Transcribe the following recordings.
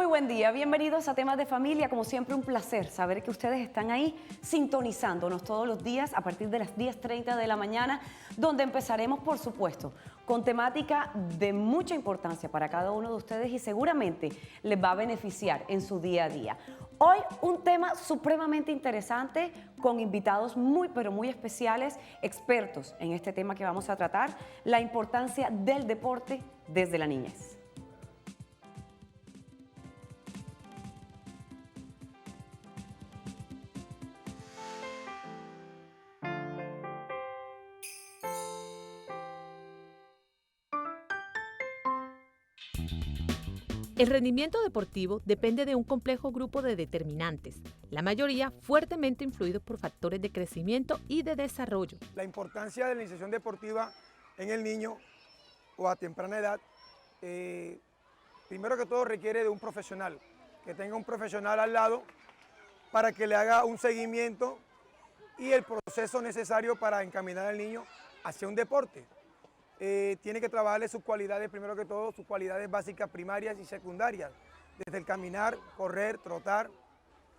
Muy buen día, bienvenidos a Temas de Familia. Como siempre, un placer saber que ustedes están ahí sintonizándonos todos los días a partir de las 10:30 de la mañana, donde empezaremos, por supuesto, con temática de mucha importancia para cada uno de ustedes y seguramente les va a beneficiar en su día a día. Hoy un tema supremamente interesante con invitados muy pero muy especiales, expertos en este tema que vamos a tratar, la importancia del deporte desde la niñez. El rendimiento deportivo depende de un complejo grupo de determinantes, la mayoría fuertemente influidos por factores de crecimiento y de desarrollo. La importancia de la iniciación deportiva en el niño o a temprana edad, primero que todo requiere de un profesional, que tenga un profesional al lado para que le haga un seguimiento y el proceso necesario para encaminar al niño hacia un deporte. Tiene que trabajarle sus cualidades, primero que todo, sus cualidades básicas primarias y secundarias, desde el caminar, correr, trotar,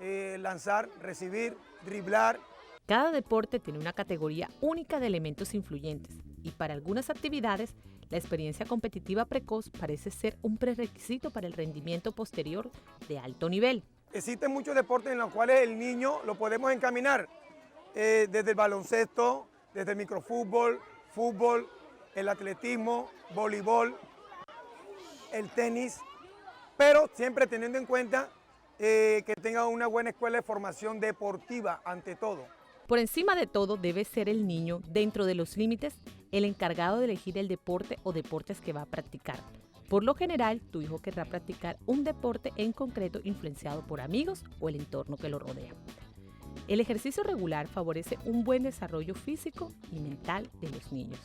lanzar, recibir, driblar. Cada deporte tiene una categoría única de elementos influyentes y para algunas actividades, la experiencia competitiva precoz parece ser un prerequisito para el rendimiento posterior de alto nivel. Existen muchos deportes en los cuales el niño lo podemos encaminar, desde el baloncesto, desde el microfútbol, fútbol, el atletismo, voleibol, el tenis, pero siempre teniendo en cuenta que tenga una buena escuela de formación deportiva ante todo. Por encima de todo debe ser el niño, dentro de los límites, el encargado de elegir el deporte o deportes que va a practicar. Por lo general, tu hijo querrá practicar un deporte en concreto influenciado por amigos o el entorno que lo rodea. El ejercicio regular favorece un buen desarrollo físico y mental de los niños.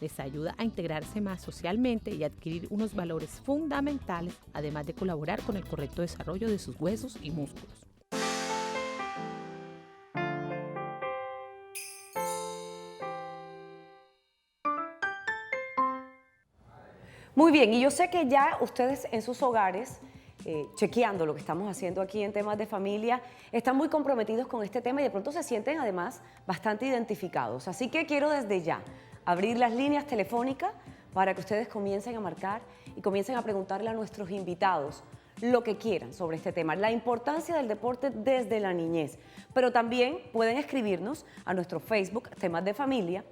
Les ayuda a integrarse más socialmente y adquirir unos valores fundamentales, además de colaborar con el correcto desarrollo de sus huesos y músculos. Muy bien, y yo sé que ya ustedes en sus hogares, chequeando lo que estamos haciendo aquí en Temas de Familia, están muy comprometidos con este tema y de pronto se sienten además bastante identificados. Así que quiero desde ya abrir las líneas telefónicas para que ustedes comiencen a marcar y comiencen a preguntarle a nuestros invitados lo que quieran sobre este tema, la importancia del deporte desde la niñez. Pero también pueden escribirnos a nuestro Facebook, Temas de Familia,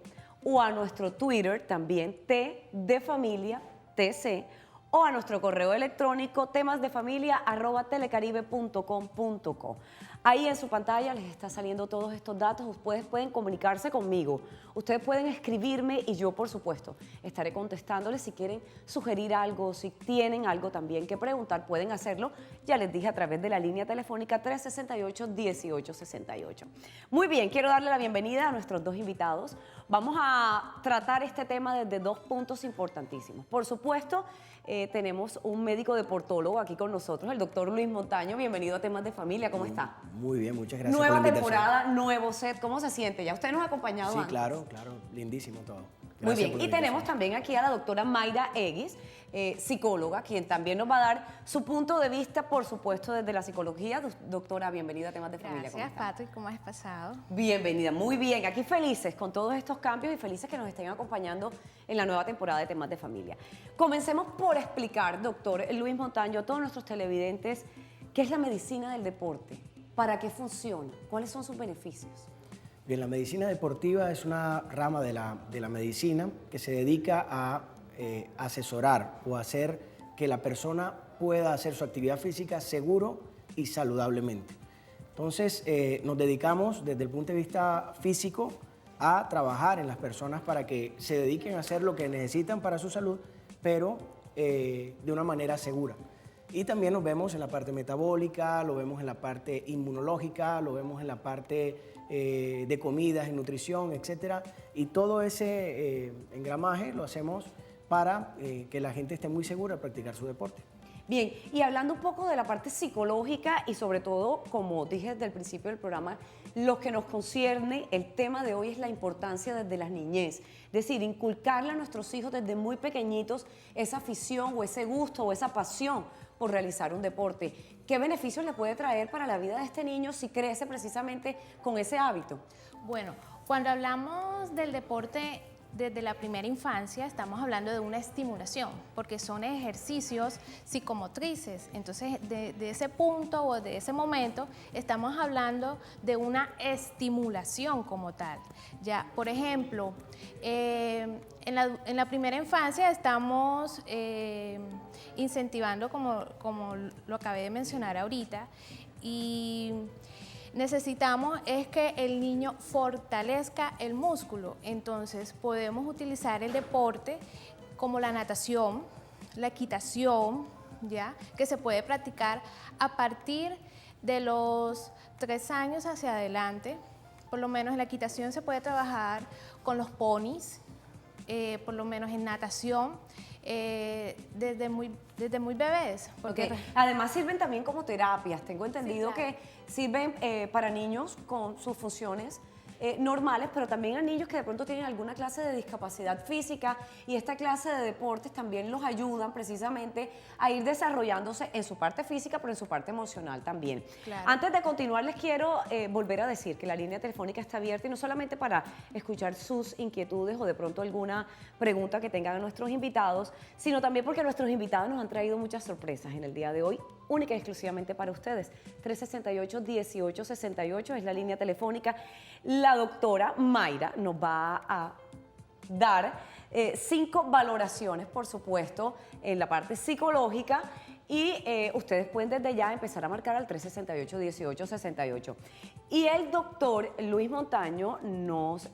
o a nuestro Twitter, también T de Familia, TC, o a nuestro correo electrónico temasdefamilia@telecaribe.com.co. Ahí en su pantalla les está saliendo todos estos datos, ustedes pueden comunicarse conmigo, ustedes pueden escribirme y yo, por supuesto, estaré contestándoles si quieren sugerir algo, si tienen algo también que preguntar, pueden hacerlo, ya les dije, a través de la línea telefónica 368-1868. Muy bien, quiero darle la bienvenida a nuestros dos invitados. Vamos a tratar este tema desde dos puntos importantísimos. Por supuesto, tenemos un médico deportólogo aquí con nosotros, el doctor Luis Montaño. Bienvenido a Temas de Familia, ¿cómo está? Muy bien, muchas gracias Nueva por la invitación. temporada, nuevo set, ¿cómo se siente? Ya usted nos ha acompañado Sí, antes. claro, lindísimo todo. Muy Gracias bien, por y la tenemos invitación. también aquí a la doctora Mayra Eguis, psicóloga, quien también nos va a dar su punto de vista, por supuesto, desde la psicología. Doctora, bienvenida a Temas de Familia. Gracias, Pati, ¿cómo has pasado? Bienvenida, muy bien. Aquí felices con todos estos cambios y felices que nos estén acompañando en la nueva temporada de Temas de Familia. Comencemos por explicar, doctor Luis Montaño, a todos nuestros televidentes, qué es la medicina del deporte, para qué funciona, cuáles son sus beneficios. Bien, la medicina deportiva es una rama de la medicina que se dedica a asesorar o hacer que la persona pueda hacer su actividad física seguro y saludablemente. Entonces, nos dedicamos desde el punto de vista físico a trabajar en las personas para que se dediquen a hacer lo que necesitan para su salud, pero de una manera segura. Y también nos vemos en la parte metabólica, lo vemos en la parte inmunológica, lo vemos en la parte de comidas, en nutrición, etcétera. Y todo ese engramaje lo hacemos para que la gente esté muy segura de practicar su deporte. Bien, y hablando un poco de la parte psicológica y sobre todo, como dije desde el principio del programa, lo que nos concierne, el tema de hoy es la importancia desde la niñez. Es decir, inculcarle a nuestros hijos desde muy pequeñitos esa afición o ese gusto o esa pasión por realizar un deporte. ¿Qué beneficios le puede traer para la vida de este niño si crece precisamente con ese hábito? Bueno, cuando hablamos del deporte desde la primera infancia, estamos hablando de una estimulación, porque son ejercicios psicomotrices. Entonces, de ese punto o de ese momento, estamos hablando de una estimulación como tal. Ya, por ejemplo, en la primera infancia estamos incentivando, como lo acabé de mencionar ahorita, y necesitamos es que el niño fortalezca el músculo. Entonces podemos utilizar el deporte como la natación, la equitación, ¿ya? Que se puede practicar a partir de los 3 años hacia adelante. Por lo menos en la equitación se puede trabajar con los ponis, por lo menos en natación, desde muy bebés. Porque además sirven también como terapias. Tengo entendido que sirven para niños con sus funciones normales, pero también a niños que de pronto tienen alguna clase de discapacidad física, y esta clase de deportes también los ayudan precisamente a ir desarrollándose en su parte física, pero en su parte emocional también. Claro. Antes de continuar, les quiero volver a decir que la línea telefónica está abierta, y no solamente para escuchar sus inquietudes o de pronto alguna pregunta que tengan nuestros invitados, sino también porque nuestros invitados nos han traído muchas sorpresas en el día de hoy, única y exclusivamente para ustedes. 368-1868 es la línea telefónica. La doctora Mayra nos va a dar 5 valoraciones, por supuesto, en la parte psicológica, y ustedes pueden desde ya empezar a marcar al 368-1868. Y el doctor Luis Montaño nos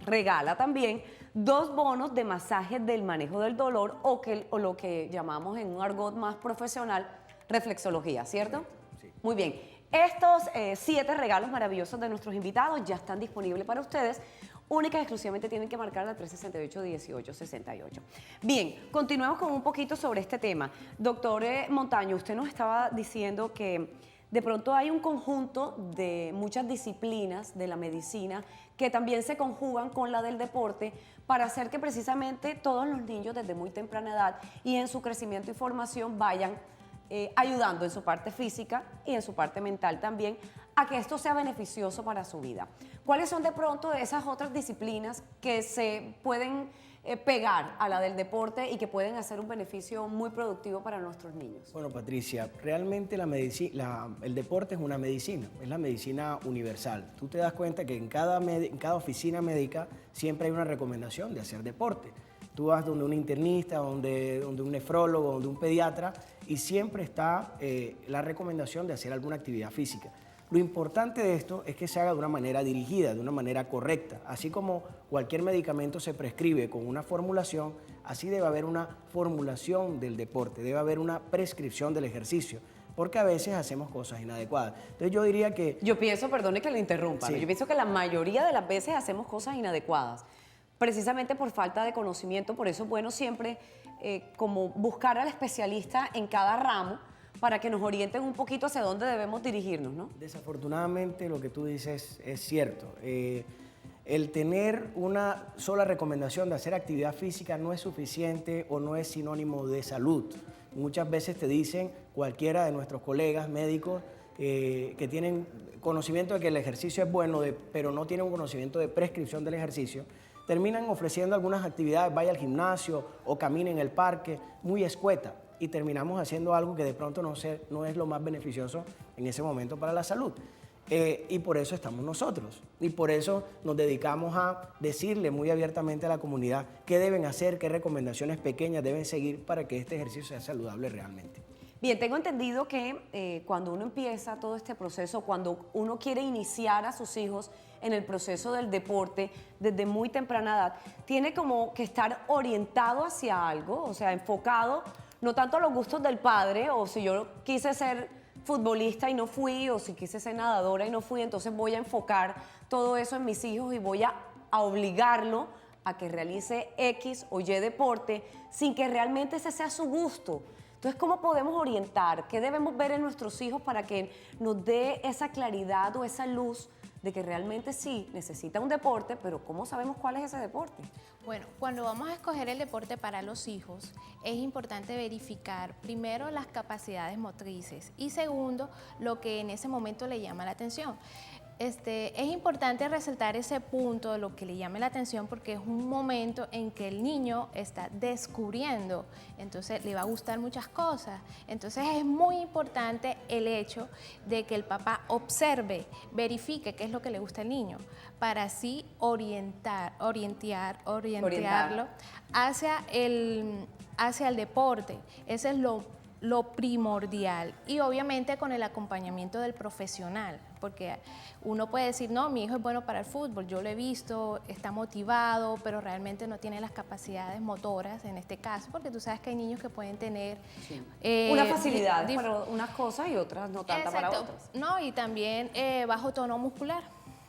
regala también 2 bonos de masaje del manejo del dolor, o lo que llamamos en un argot más profesional, reflexología, ¿cierto? Sí. Muy bien. Estos 7 regalos maravillosos de nuestros invitados ya están disponibles para ustedes. Única y exclusivamente tienen que marcar la 368-1868. Bien, continuemos con un poquito sobre este tema. Doctor Montaño, usted nos estaba diciendo que de pronto hay un conjunto de muchas disciplinas de la medicina que también se conjugan con la del deporte para hacer que precisamente todos los niños desde muy temprana edad y en su crecimiento y formación vayan ayudando en su parte física y en su parte mental también a que esto sea beneficioso para su vida. ¿Cuáles son de pronto esas otras disciplinas que se pueden pegar a la del deporte y que pueden hacer un beneficio muy productivo para nuestros niños? Bueno, Patricia, realmente el deporte es una medicina, es la medicina universal. Tú te das cuenta que en cada oficina médica siempre hay una recomendación de hacer deporte. Tú vas donde un internista, donde un nefrólogo, donde un pediatra, y siempre está la recomendación de hacer alguna actividad física. Lo importante de esto es que se haga de una manera dirigida, de una manera correcta. Así como cualquier medicamento se prescribe con una formulación, así debe haber una formulación del deporte, debe haber una prescripción del ejercicio, porque a veces hacemos cosas inadecuadas. Entonces yo diría que... Yo pienso, perdone que le interrumpa, Sí. yo pienso que la mayoría de las veces hacemos cosas inadecuadas, precisamente por falta de conocimiento. Por eso es bueno siempre como buscar al especialista en cada ramo para que nos orienten un poquito hacia dónde debemos dirigirnos, ¿no? Desafortunadamente lo que tú dices es cierto. El tener una sola recomendación de hacer actividad física no es suficiente o no es sinónimo de salud. Muchas veces te dicen cualquiera de nuestros colegas médicos que tienen conocimiento de que el ejercicio es bueno, pero no tienen un conocimiento de prescripción del ejercicio, terminan ofreciendo algunas actividades, vaya al gimnasio o camine en el parque, muy escueta, y terminamos haciendo algo que de pronto no es lo más beneficioso en ese momento para la salud. Y por eso estamos nosotros, y por eso nos dedicamos a decirle muy abiertamente a la comunidad qué deben hacer, qué recomendaciones pequeñas deben seguir para que este ejercicio sea saludable realmente. Bien, tengo entendido que cuando uno empieza todo este proceso, cuando uno quiere iniciar a sus hijos en el proceso del deporte desde muy temprana edad, tiene como que estar orientado hacia algo, o sea, enfocado no tanto a los gustos del padre, o si yo quise ser futbolista y no fui, o si quise ser nadadora y no fui, entonces voy a enfocar todo eso en mis hijos y voy a obligarlo a que realice X o Y deporte sin que realmente ese sea su gusto. Entonces, ¿cómo podemos orientar? ¿Qué debemos ver en nuestros hijos para que nos dé esa claridad o esa luz de que realmente sí necesita un deporte, pero cómo sabemos cuál es ese deporte? Bueno, cuando vamos a escoger el deporte para los hijos, es importante verificar primero las capacidades motrices y segundo, lo que en ese momento le llama la atención. Es importante resaltar ese punto de lo que le llame la atención porque es un momento en que el niño está descubriendo, entonces le va a gustar muchas cosas. Entonces es muy importante el hecho de que el papá observe, verifique qué es lo que le gusta al niño, para así orientarlo hacia el deporte. Ese es lo primordial y obviamente con el acompañamiento del profesional, porque uno puede decir, no, mi hijo es bueno para el fútbol, yo lo he visto, está motivado, pero realmente no tiene las capacidades motoras en este caso, porque tú sabes que hay niños que pueden tener una facilidad para unas cosas y otras no tanta para otras. No, y también bajo tono muscular.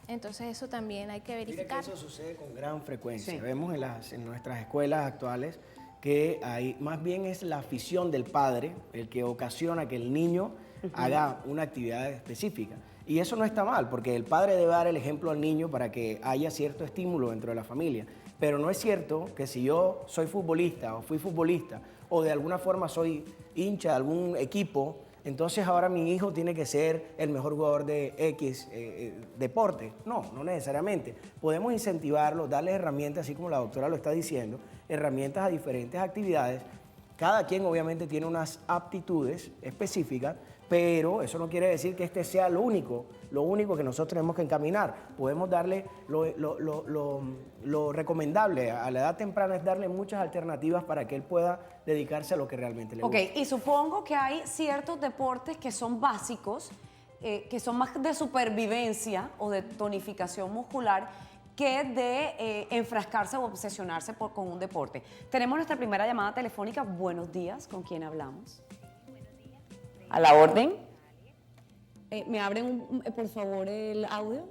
Entonces eso también hay que verificar. Mira que eso sucede con gran frecuencia. Sí. Vemos en nuestras escuelas actuales que hay, más bien es la afición del padre el que ocasiona que el niño haga una actividad específica. Y eso no está mal, porque el padre debe dar el ejemplo al niño para que haya cierto estímulo dentro de la familia. Pero no es cierto que si yo soy futbolista o fui futbolista o de alguna forma soy hincha de algún equipo, entonces ahora mi hijo tiene que ser el mejor jugador de X deporte. No, no necesariamente. Podemos incentivarlo, darle herramientas, así como la doctora lo está diciendo, herramientas a diferentes actividades. Cada quien obviamente tiene unas aptitudes específicas, pero eso no quiere decir que este sea lo único que nosotros tenemos que encaminar. Podemos darle, lo recomendable a la edad temprana es darle muchas alternativas para que él pueda dedicarse a lo que realmente le gusta. Ok, y supongo que hay ciertos deportes que son básicos, que son más de supervivencia o de tonificación muscular, que de enfrascarse o obsesionarse con un deporte. Tenemos nuestra primera llamada telefónica. Buenos días, ¿con quién hablamos? A la orden. ¿Me abren, por favor, el audio?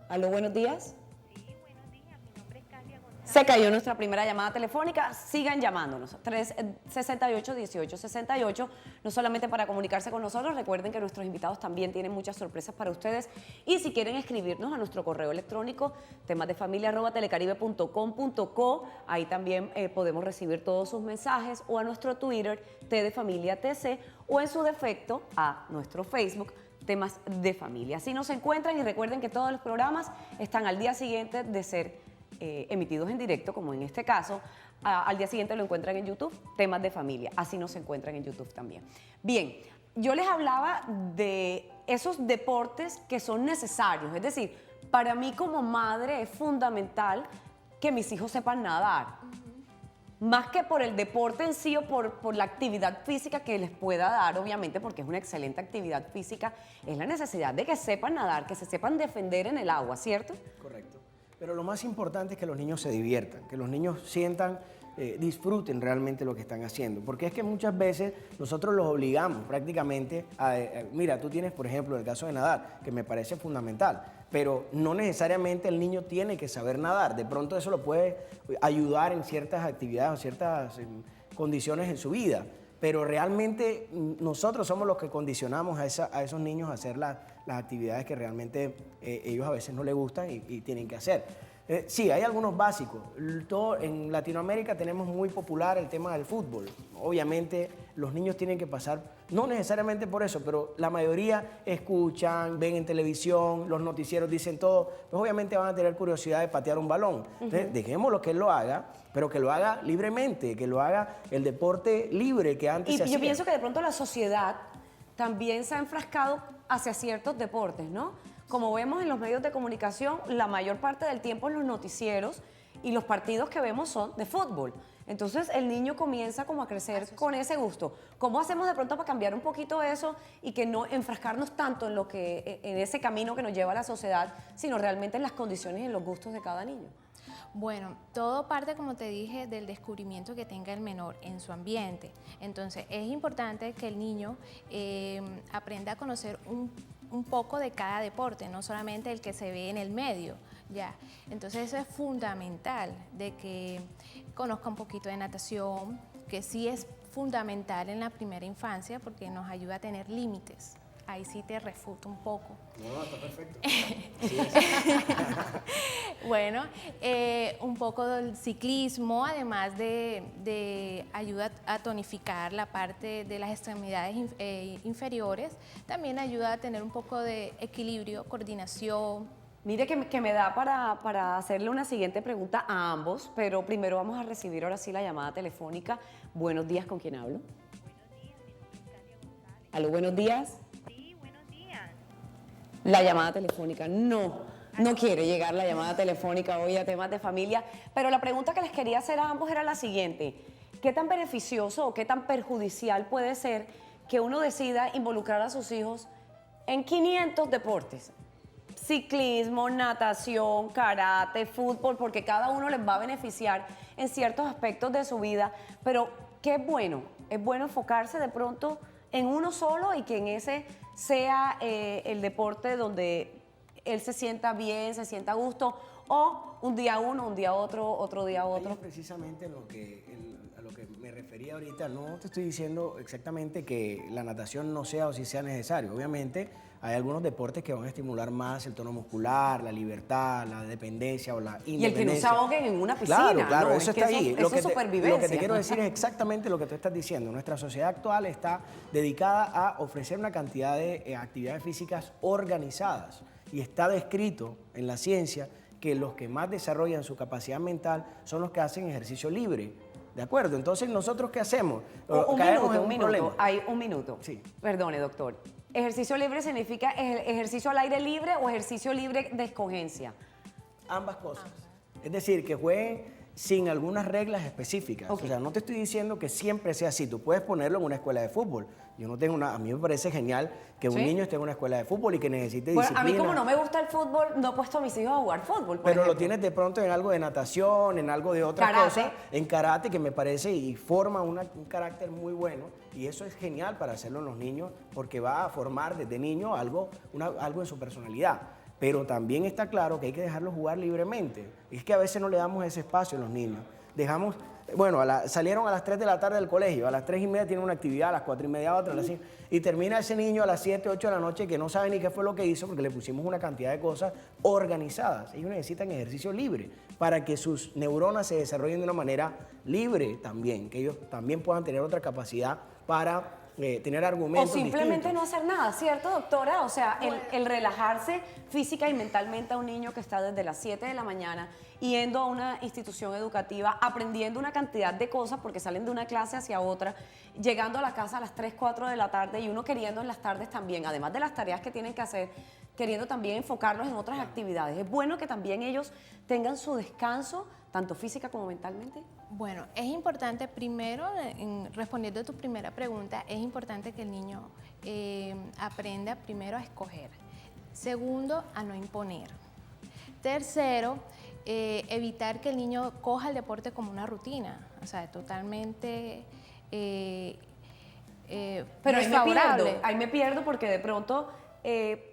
¿Aló, buenos días? Sí, buenos días. Mi nombre es Katia González. Se cayó nuestra primera llamada telefónica. Sigan llamándonos. 368-1868. No solamente para comunicarse con nosotros. Recuerden que nuestros invitados también tienen muchas sorpresas para ustedes. Y si quieren escribirnos a nuestro correo electrónico, temasdefamilia@telecaribe.com.co, ahí también podemos recibir todos sus mensajes, o a nuestro Twitter, TDFamiliaTC, o en su defecto a nuestro Facebook, Temas de Familia. Así nos encuentran y recuerden que todos los programas están al día siguiente de ser emitidos en directo, como en este caso. Al día siguiente lo encuentran en YouTube, Temas de Familia. Así nos encuentran en YouTube también. Bien, yo les hablaba de esos deportes que son necesarios. Es decir, para mí como madre es fundamental que mis hijos sepan nadar. Más que por el deporte en sí o por la actividad física que les pueda dar, obviamente, porque es una excelente actividad física, es la necesidad de que sepan nadar, que se sepan defender en el agua, ¿cierto? Correcto. Pero lo más importante es que los niños se diviertan, que los niños sientan, disfruten realmente lo que están haciendo. Porque es que muchas veces nosotros los obligamos prácticamente a mira, tú tienes, por ejemplo, el caso de nadar, que me parece fundamental, pero no necesariamente el niño tiene que saber nadar. De pronto eso lo puede ayudar en ciertas actividades o ciertas condiciones en su vida. Pero realmente nosotros somos los que condicionamos a esos niños a hacer las actividades que realmente ellos a veces no les gustan y tienen que hacer. Sí, hay algunos básicos. En Latinoamérica tenemos muy popular el tema del fútbol. Obviamente los niños tienen que pasar, no necesariamente por eso, pero la mayoría escuchan, ven en televisión, los noticieros dicen todo, pues obviamente van a tener curiosidad de patear un balón. Entonces, dejémoslo que él lo haga, pero que lo haga libremente, que lo haga el deporte libre que antes se hacía. Y yo pienso que de pronto la sociedad también se ha enfrascado hacia ciertos deportes, ¿no? Como vemos en los medios de comunicación, la mayor parte del tiempo en los noticieros y los partidos que vemos son de fútbol. Entonces el niño comienza como a crecer con ese gusto. ¿Cómo hacemos de pronto para cambiar un poquito eso y que no enfrascarnos tanto en ese camino que nos lleva a la sociedad, sino realmente en las condiciones y en los gustos de cada niño? Bueno, todo parte, como te dije, del descubrimiento que tenga el menor en su ambiente. Entonces, es importante que el niño aprenda a conocer un poco de cada deporte, no solamente el que se ve en el medio, ¿ya? Entonces, eso es fundamental, de que conozca un poquito de natación, que sí es fundamental en la primera infancia porque nos ayuda a tener límites. Ahí sí te refuto un poco. No, está perfecto. Bueno, un poco del ciclismo, además de ayuda a tonificar la parte de las extremidades inferiores, también ayuda a tener un poco de equilibrio, coordinación. Mire que me da para hacerle una siguiente pregunta a ambos, pero primero vamos a recibir ahora sí la llamada telefónica. Buenos días, ¿con quién hablo? Aló, buenos días. Sí, buenos días. La llamada telefónica, no quiere llegar la llamada telefónica hoy a temas de familia, pero la pregunta que les quería hacer a ambos era la siguiente: ¿qué tan beneficioso o qué tan perjudicial puede ser que uno decida involucrar a sus hijos en 500 deportes? Ciclismo, natación, karate, fútbol, porque cada uno les va a beneficiar en ciertos aspectos de su vida, pero qué bueno, es bueno enfocarse de pronto en uno solo y que en ese sea el deporte donde él se sienta bien, se sienta a gusto, o un día uno, un día otro día Ahí otro. es precisamente a lo que me refería ahorita. No te estoy diciendo exactamente que la natación no sea o si sea necesario. Obviamente hay algunos deportes que van a estimular más el tono muscular, la libertad, la dependencia o la independencia. Y el que no se ahoguen en una piscina. Claro, claro, ¿no? eso Es que está ahí. Eso es supervivencia. Lo que te quiero decir es exactamente lo que tú estás diciendo. Nuestra sociedad actual está dedicada a ofrecer una cantidad de actividades físicas organizadas y está descrito en la ciencia que los que más desarrollan su capacidad mental son los que hacen ejercicio libre. ¿De acuerdo? Entonces, ¿nosotros qué hacemos? Caemos en un problema. Hay un minuto. Sí. Perdone, doctor. ¿Ejercicio libre significa ejercicio al aire libre o ejercicio libre de escogencia? Ambas cosas. Es decir, que jueguen sin algunas reglas específicas. Ok. O sea, no te estoy diciendo que siempre sea así. Tú puedes ponerlo en una escuela de fútbol. Yo no tengo a mí me parece genial que un ¿Sí? niño esté en una escuela de fútbol y que necesite Bueno, disciplina. a mí como no me gusta el fútbol, no he puesto a mis hijos a jugar fútbol, por Pero lo ejemplo. tienes de pronto en algo de natación, en algo de otra Karate. cosa, en karate, que me parece y forma un carácter muy bueno. Y eso es genial para hacerlo en los niños porque va a formar desde niño algo en su personalidad. Pero también está claro que hay que dejarlos jugar libremente. Es que a veces no le damos ese espacio a los niños. Dejamos, bueno, salieron a las 3 de la tarde del colegio, a las 3:30 tienen una actividad, a las 4:30 otra, a las 5, y termina ese niño a las 7, 8 de la noche que no sabe ni qué fue lo que hizo porque le pusimos una cantidad de cosas organizadas. Ellos necesitan ejercicio libre para que sus neuronas se desarrollen de una manera libre también, que ellos también puedan tener otra capacidad para tener O argumentos simplemente distintos. no hacer nada, ¿cierto, doctora? O sea, el relajarse física y mentalmente a un niño que está desde las 7 de la mañana yendo a una institución educativa, aprendiendo una cantidad de cosas porque salen de una clase hacia otra, llegando a la casa a las 3, 4 de la tarde y uno queriendo en las tardes también, además de las tareas que tienen que hacer, queriendo también enfocarlos en otras actividades. Es bueno que también ellos tengan su descanso, tanto física como mentalmente. Bueno, es importante primero, respondiendo a tu primera pregunta, es importante que el niño aprenda primero a escoger. Segundo, a no imponer. Tercero, evitar que el niño coja el deporte como una rutina, o sea, totalmente Pero desfavorable. ahí me pierdo porque de pronto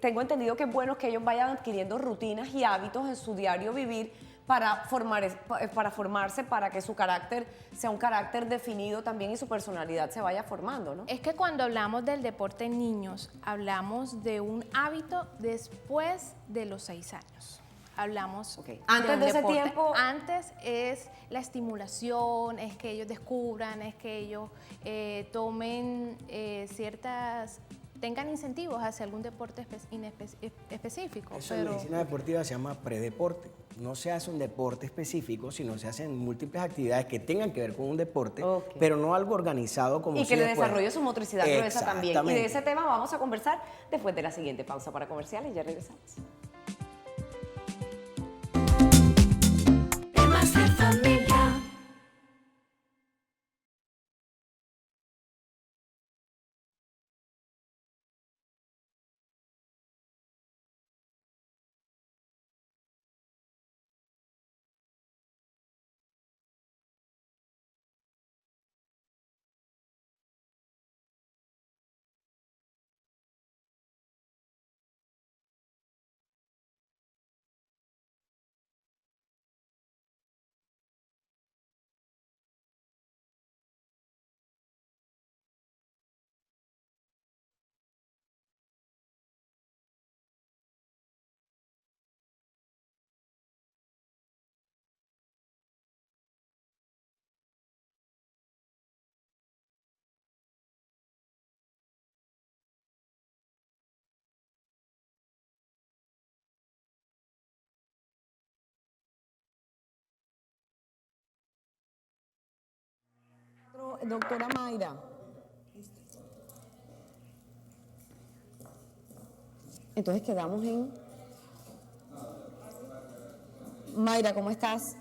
tengo entendido que es bueno que ellos vayan adquiriendo rutinas y hábitos en su diario vivir para formarse, para que su carácter sea un carácter definido también y su personalidad se vaya formando, ¿no? Es que cuando hablamos del deporte en niños, hablamos de un hábito después de los 6 años. Hablamos Ok. Antes un de ese deporte. tiempo- Antes es la estimulación, es que ellos descubran, es que ellos tomen tengan incentivos hacia algún deporte específico. Eso en pero medicina deportiva se llama predeporte. No se hace un deporte específico, sino se hacen múltiples actividades que tengan que ver con un deporte, Ok. pero no algo organizado como Y si que le después- desarrolle su motricidad gruesa también. Y de Exactamente. ese tema vamos a conversar después de la siguiente pausa para comerciales. Ya regresamos. doctora Mayra. Entonces quedamos en... Mayra, ¿cómo estás?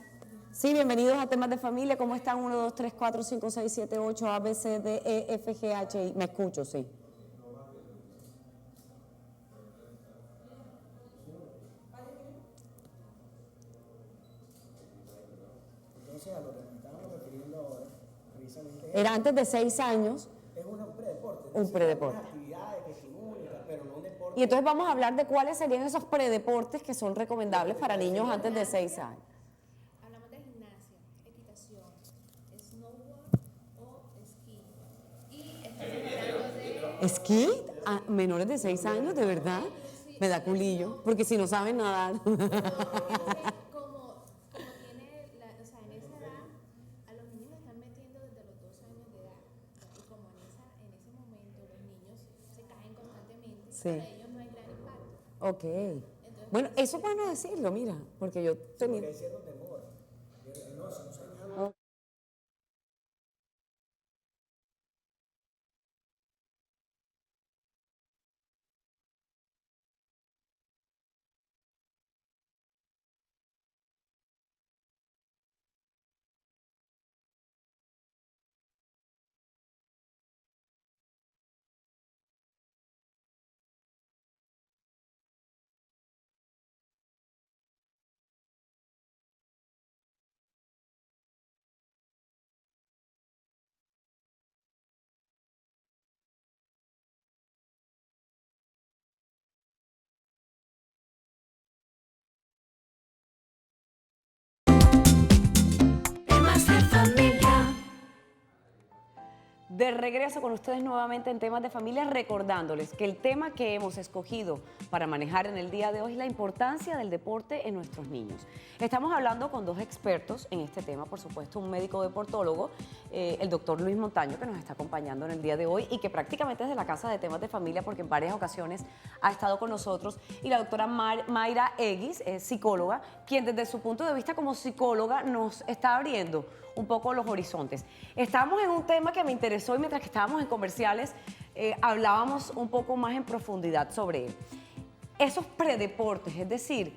Sí, bienvenidos a Temas de Familia. ¿Cómo están? 1, 2, 3, 4, 5, 6, 7, 8, A, B, C, D, E, F, G, H, I. Me escucho, sí. Entonces, a lo que nos estábamos refiriendo ahora, precisamente Era antes de 6 años. es un predeporte. Es Un decir, predeporte. algunas actividades que estimulan, pero no un deporte. Y entonces vamos a hablar de cuáles serían esos predeportes que son recomendables para niños antes de 6 años. Hablamos de gimnasia, equitación, snowboard o esquí. Y estamos hablando de... ¿Esquí? ¿A menores de 6 años? ¿De verdad? Me da culillo, porque si no saben nadar. Como tiene, o sea, en esa edad, a los niños los están metiendo desde los 2 años de edad. Y como en ese momento los niños se caen constantemente, Sí. para ellos no hay gran impacto. Ok. Bueno, eso es bueno decirlo, mira, porque yo tenía... Hay cierto temor. No, si no se De regreso con ustedes nuevamente en Temas de Familia, recordándoles que el tema que hemos escogido para manejar en el día de hoy es la importancia del deporte en nuestros niños. Estamos hablando con 2 expertos en este tema, por supuesto, un médico deportólogo, el doctor Luis Montaño, que nos está acompañando en el día de hoy y que prácticamente es de la Casa de Temas de Familia porque en varias ocasiones ha estado con nosotros, y la doctora Mayra Eguis, psicóloga, quien desde su punto de vista como psicóloga nos está abriendo un poco los horizontes. Estamos en un tema que me interesó y mientras que estábamos en comerciales hablábamos un poco más en profundidad sobre él. Esos predeportes, es decir,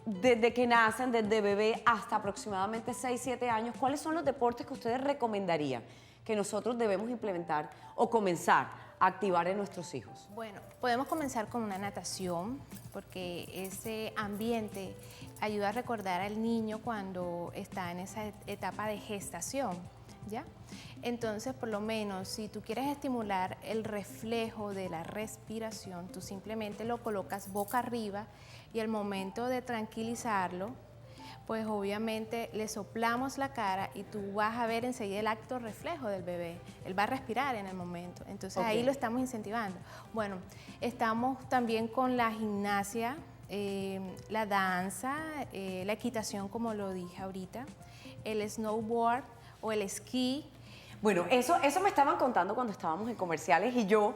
desde que nacen, desde bebé hasta aproximadamente 6, 7 años, ¿cuáles son los deportes que ustedes recomendarían que nosotros debemos implementar o comenzar a activar en nuestros hijos? Bueno, podemos comenzar con una natación, porque ese ambiente ayuda a recordar al niño cuando está en esa etapa de gestación, ¿ya? Entonces, por lo menos, si tú quieres estimular el reflejo de la respiración, tú simplemente lo colocas boca arriba y al momento de tranquilizarlo, pues obviamente le soplamos la cara y tú vas a ver enseguida el acto reflejo del bebé. Él va a respirar en el momento. Entonces ahí lo estamos incentivando. Bueno, estamos también con la gimnasia, la danza, la equitación, como lo dije ahorita, el snowboard o el esquí. Bueno, eso me estaban contando cuando estábamos en comerciales y yo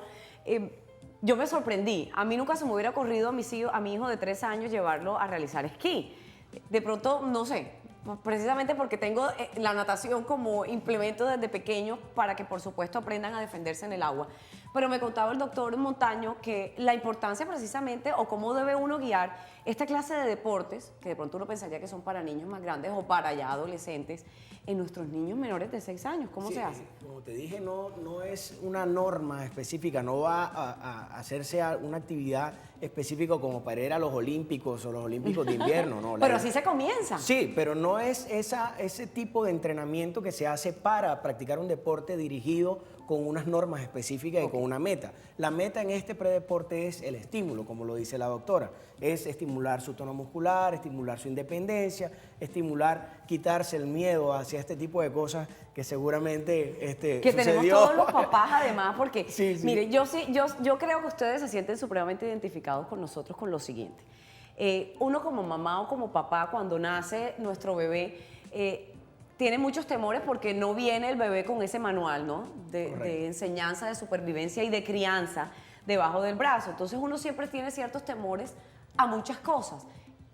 me sorprendí. A mí nunca se me hubiera ocurrido a mi hijo de 3 años llevarlo a realizar esquí. De pronto, no sé, precisamente porque tengo la natación como implemento desde pequeños para que por supuesto aprendan a defenderse en el agua. Pero me contaba el doctor Montaño que la importancia precisamente o cómo debe uno guiar esta clase de deportes, que de pronto uno pensaría que son para niños más grandes o para ya adolescentes, en nuestros niños menores de 6 años. ¿Cómo se hace? Como te dije, no es una norma específica, no va a hacerse una actividad específica como para ir a los Olímpicos o los Olímpicos de invierno. No, Pero así se comienza. Sí, pero no es ese tipo de entrenamiento que se hace para practicar un deporte dirigido con unas normas específicas y con una meta. La meta en este predeporte es el estímulo, como lo dice la doctora. Es estimular su tono muscular, estimular su independencia, estimular, quitarse el miedo hacia este tipo de cosas que seguramente que sucedió. tenemos todos los papás además, porque Sí. mire, yo creo que ustedes se sienten supremamente identificados con nosotros con lo siguiente. Uno como mamá o como papá, cuando nace nuestro bebé, tiene muchos temores porque no viene el bebé con ese manual, ¿no? De enseñanza, de supervivencia y de crianza debajo del brazo. Entonces uno siempre tiene ciertos temores a muchas cosas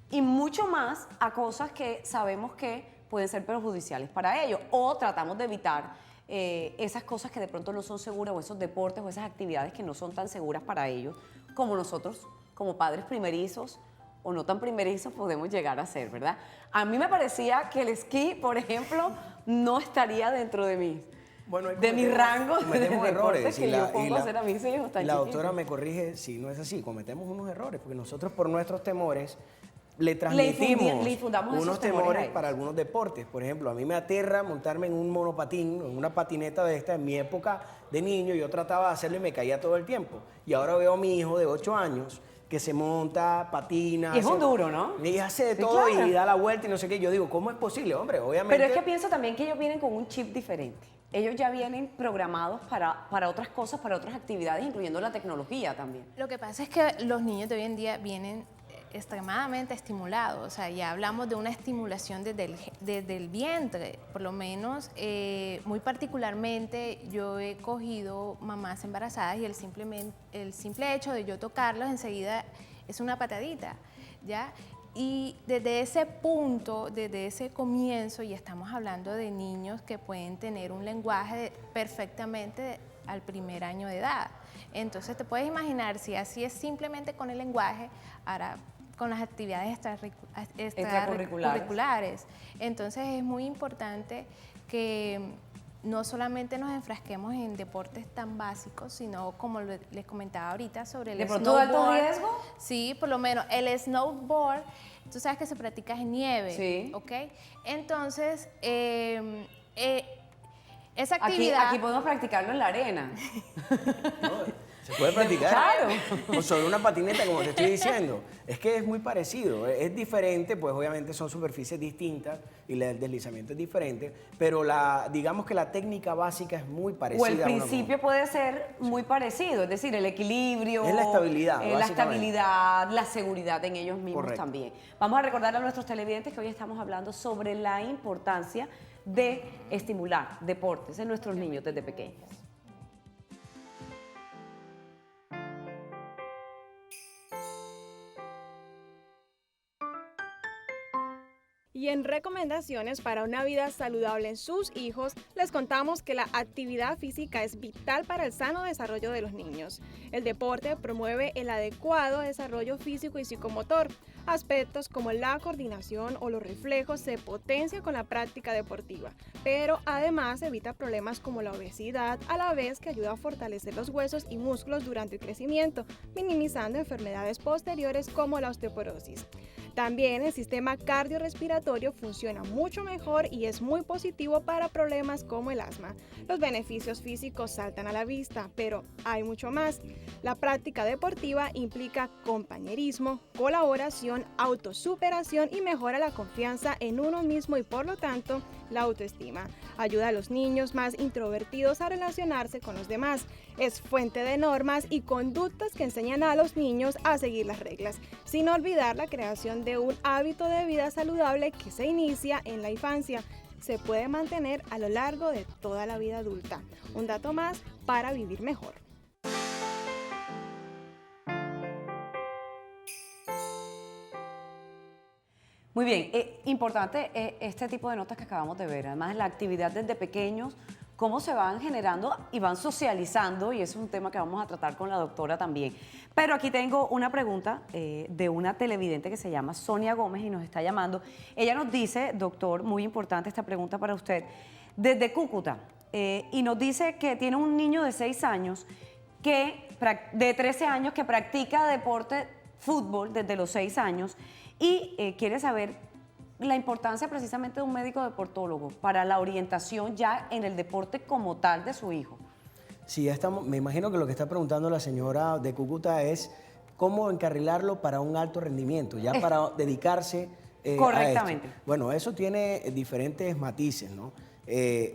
y mucho más a cosas que sabemos que pueden ser perjudiciales para ellos o tratamos de evitar esas cosas que de pronto no son seguras o esos deportes o esas actividades que no son tan seguras para ellos como nosotros, como padres primerizos o no tan primerizos, podemos llegar a ser, ¿verdad? A mí me parecía que el esquí, por ejemplo, no estaría dentro de mis rangos de cometemos deportes errores, que yo pongo a hacer a mis hijos tan y la chiquitos. doctora me corrige si no es así, cometemos unos errores, porque nosotros por nuestros temores le transmitimos le infundamos esos unos temores a temores ellos. para algunos deportes. Por ejemplo, a mí me aterra montarme en un monopatín, en una patineta de esta. En mi época de niño yo trataba de hacerlo y me caía todo el tiempo. Y ahora veo a mi hijo de 8 años que se monta, patina. Y es un duro, ¿no? Y hace de Sí, todo claro. y da la vuelta y no sé qué. Yo digo, ¿cómo es posible, hombre? Obviamente. Pero es que pienso también que ellos vienen con un chip diferente. Ellos ya vienen programados para otras cosas, para otras actividades, incluyendo la tecnología también. Lo que pasa es que los niños de hoy en día vienen extremadamente estimulados, o sea, ya hablamos de una estimulación desde el vientre, por lo menos, muy particularmente yo he cogido mamás embarazadas y el simple hecho de yo tocarlos enseguida es una patadita, ¿ya? Y desde ese punto, desde ese comienzo, y estamos hablando de niños que pueden tener un lenguaje perfectamente al primer año de edad. Entonces te puedes imaginar si así es simplemente con el lenguaje, ahora con las actividades extracurriculares. Entonces es muy importante que no solamente nos enfrasquemos en deportes tan básicos, sino como les comentaba ahorita sobre el ¿De pronto de alto snowboard. riesgo? Sí, por lo menos el snowboard, tú sabes que se practica en nieve, Sí. ¿ok? Entonces, esa actividad... Aquí podemos practicarlo en la arena. Se puede practicar. Claro. O sobre una patineta, como te estoy diciendo. Es que es muy parecido. Es diferente, pues obviamente son superficies distintas y el deslizamiento es diferente, pero digamos que la técnica básica es muy parecida. O el una con principio puede ser muy parecido, es decir, el equilibrio. Es la estabilidad, la básicamente. estabilidad, la seguridad en ellos mismos. Correcto. También. Vamos a recordar a nuestros televidentes que hoy estamos hablando sobre la importancia de estimular deportes en nuestros niños desde pequeños. Y en recomendaciones para una vida saludable en sus hijos, les contamos que la actividad física es vital para el sano desarrollo de los niños. El deporte promueve el adecuado desarrollo físico y psicomotor. Aspectos como la coordinación o los reflejos se potencian con la práctica deportiva, pero además evita problemas como la obesidad, a la vez que ayuda a fortalecer los huesos y músculos durante el crecimiento, minimizando enfermedades posteriores como la osteoporosis. También el sistema cardiorrespiratorio funciona mucho mejor y es muy positivo para problemas como el asma. Los beneficios físicos saltan a la vista, pero hay mucho más. La práctica deportiva implica compañerismo, colaboración, autosuperación y mejora la confianza en uno mismo y por lo tanto la autoestima. Ayuda a los niños más introvertidos a relacionarse con los demás. Es fuente de normas y conductas que enseñan a los niños a seguir las reglas, sin olvidar la creación de un hábito de vida saludable que se inicia en la infancia. Se puede mantener a lo largo de toda la vida adulta. Un dato más para vivir mejor. Muy bien, importante este tipo de notas que acabamos de ver. Además, la actividad desde pequeños, cómo se van generando y van socializando, y eso es un tema que vamos a tratar con la doctora también. Pero aquí tengo una pregunta de una televidente que se llama Sonia Gómez y nos está llamando. Ella nos dice, doctor, muy importante esta pregunta para usted, desde Cúcuta, y nos dice que tiene un niño de 6 años, de 13 años, que practica deporte, fútbol, desde los 6 años, y quiere saber la importancia precisamente de un médico deportólogo para la orientación ya en el deporte como tal de su hijo. Sí, ya estamos, me imagino que lo que está preguntando la señora de Cúcuta es cómo encarrilarlo para un alto rendimiento, ya para dedicarse correctamente. a esto. Bueno, eso tiene diferentes matices, ¿no?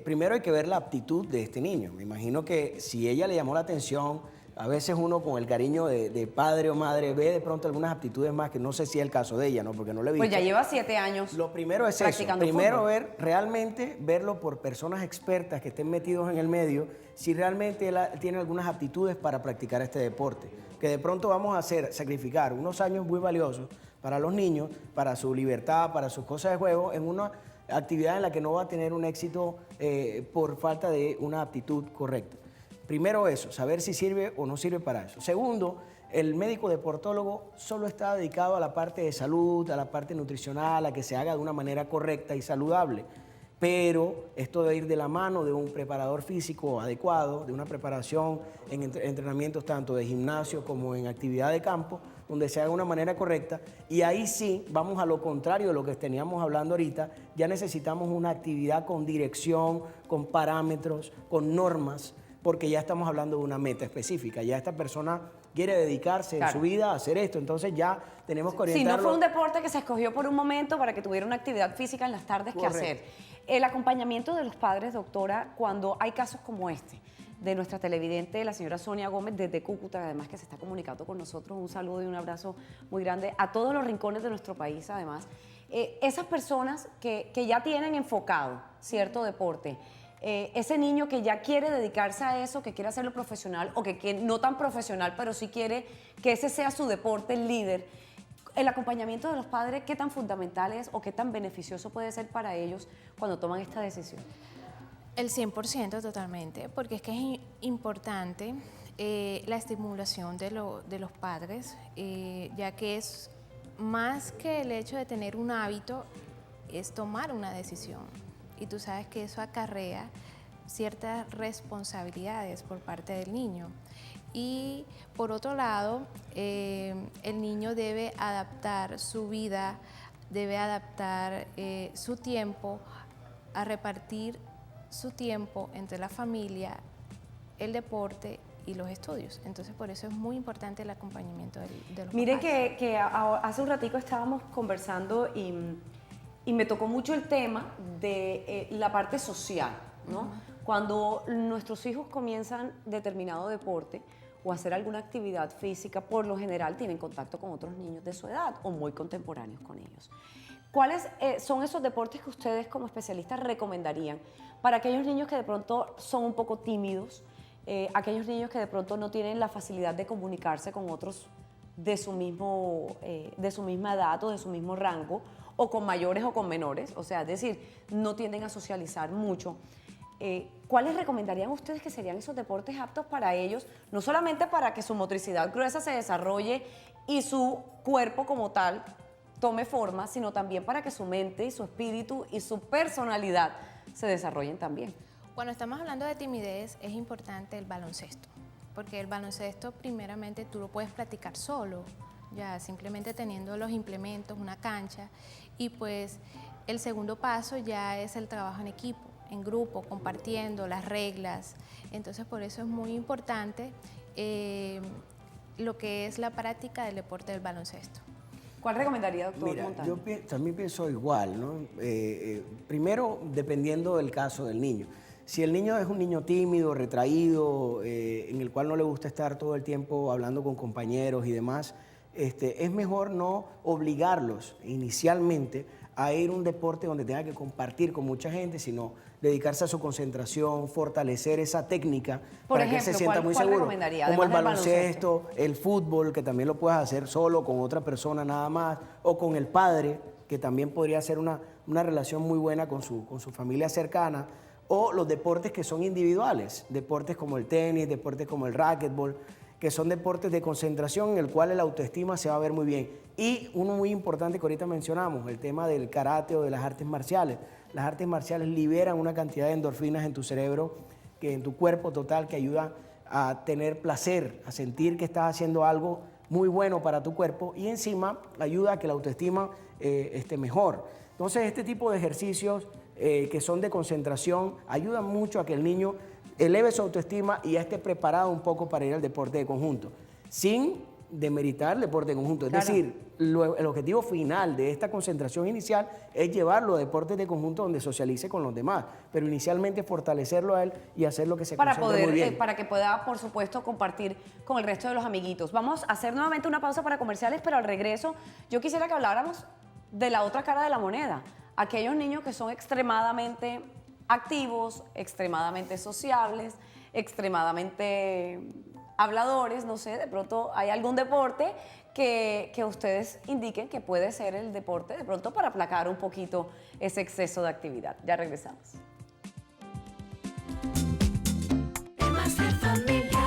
Primero hay que ver la aptitud de este niño. Me imagino que si ella le llamó la atención, a veces uno con el cariño de padre o madre ve de pronto algunas aptitudes más que no sé si es el caso de ella, ¿no? Porque no le he visto. Pues ya lleva 7 años. Lo primero es eso. practicando Primero fútbol. verlo por personas expertas que estén metidos en el medio, si realmente él tiene algunas aptitudes para practicar este deporte. Que de pronto vamos a sacrificar unos años muy valiosos para los niños, para su libertad, para sus cosas de juego, en actividad en la que no va a tener un éxito por falta de una aptitud correcta. Primero eso, saber si sirve o no sirve para eso. Segundo, el médico deportólogo solo está dedicado a la parte de salud, a la parte nutricional, a que se haga de una manera correcta y saludable. Pero esto debe ir de la mano de un preparador físico adecuado, de una preparación en entrenamientos tanto de gimnasio como en actividad de campo, donde se haga de una manera correcta. Y ahí sí, vamos a lo contrario de lo que teníamos hablando ahorita, ya necesitamos una actividad con dirección, con parámetros, con normas, porque ya estamos hablando de una meta específica. Ya esta persona quiere dedicarse en su vida a hacer esto, entonces ya tenemos que orientarlo. Si no fue un deporte que se escogió por un momento para que tuviera una actividad física en las tardes que hacer. El acompañamiento de los padres, doctora, cuando hay casos como este, de nuestra televidente, la señora Sonia Gómez, desde Cúcuta, además que se está comunicando con nosotros, un saludo y un abrazo muy grande a todos los rincones de nuestro país, además. Esas personas que ya tienen enfocado cierto deporte, ese niño que ya quiere dedicarse a eso, que quiere hacerlo profesional o que no tan profesional, pero sí quiere que ese sea su deporte líder, el acompañamiento de los padres, ¿qué tan fundamental es o qué tan beneficioso puede ser para ellos cuando toman esta decisión? El 100% totalmente, porque es que es importante la estimulación de los padres, ya que es más que el hecho de tener un hábito, es tomar una decisión. Y tú sabes que eso acarrea ciertas responsabilidades por parte del niño. Y por otro lado, el niño debe adaptar su vida, debe adaptar su tiempo, a repartir su tiempo entre la familia, el deporte y los estudios. Entonces, por eso es muy importante el acompañamiento de los Mire papás. que hace un ratico estábamos conversando y me tocó mucho el tema de la parte social, ¿no? Cuando nuestros hijos comienzan determinado deporte o hacer alguna actividad física, por lo general tienen contacto con otros niños de su edad o muy contemporáneos con ellos. ¿Cuáles son esos deportes que ustedes como especialistas recomendarían para aquellos niños que de pronto son un poco tímidos, aquellos niños que de pronto no tienen la facilidad de comunicarse con otros de su misma edad o de su mismo rango, o con mayores o con menores, o sea, es decir, no tienden a socializar mucho? ¿Cuáles recomendarían ustedes que serían esos deportes aptos para ellos? No solamente para que su motricidad gruesa se desarrolle y su cuerpo como tal tome forma, sino también para que su mente y su espíritu y su personalidad se desarrollen también. Cuando estamos hablando de timidez, es importante el baloncesto, porque el baloncesto primeramente tú lo puedes practicar solo, ya simplemente teniendo los implementos, una cancha, y pues el segundo paso ya es el trabajo en equipo, en grupo, compartiendo las reglas. Entonces por eso es muy importante lo que es la práctica del deporte del baloncesto. ¿Cuál recomendaría, doctor Mira, Montaño? yo también pienso igual, ¿no? Primero, dependiendo del caso del niño. Si el niño es un niño tímido, retraído, en el cual no le gusta estar todo el tiempo hablando con compañeros y demás, es mejor no obligarlos inicialmente a ir a un deporte donde tenga que compartir con mucha gente, sino dedicarse a su concentración, fortalecer esa técnica para que él se sienta muy seguro. Recomendaría? Como el Además del baloncesto, el fútbol, que también lo puedes hacer solo, con otra persona nada más, o con el padre, que también podría ser una relación muy buena con su familia cercana, o los deportes que son individuales, deportes como el tenis, deportes como el racquetball, que son deportes de concentración en el cual la autoestima se va a ver muy bien. Y uno muy importante que ahorita mencionamos, el tema del karate o de las artes marciales. Las artes marciales liberan una cantidad de endorfinas en tu cerebro, que en tu cuerpo total, que ayuda a tener placer, a sentir que estás haciendo algo muy bueno para tu cuerpo, y encima ayuda a que la autoestima esté mejor. Entonces este tipo de ejercicios que son de concentración ayudan mucho a que el niño eleve su autoestima y ya esté preparado un poco para ir al deporte de conjunto, sin demeritar el deporte de conjunto. Es decir, el objetivo final de esta concentración inicial es llevarlo a deportes de conjunto donde socialice con los demás, pero inicialmente fortalecerlo a él y hacer lo que se concentre muy bien. Para que pueda, por supuesto, compartir con el resto de los amiguitos. Vamos a hacer nuevamente una pausa para comerciales, pero al regreso yo quisiera que habláramos de la otra cara de la moneda. Aquellos niños que son extremadamente activos, extremadamente sociables, extremadamente habladores, no sé, de pronto hay algún deporte que ustedes indiquen que puede ser el deporte, de pronto para aplacar un poquito ese exceso de actividad. Ya regresamos. Temas de familia.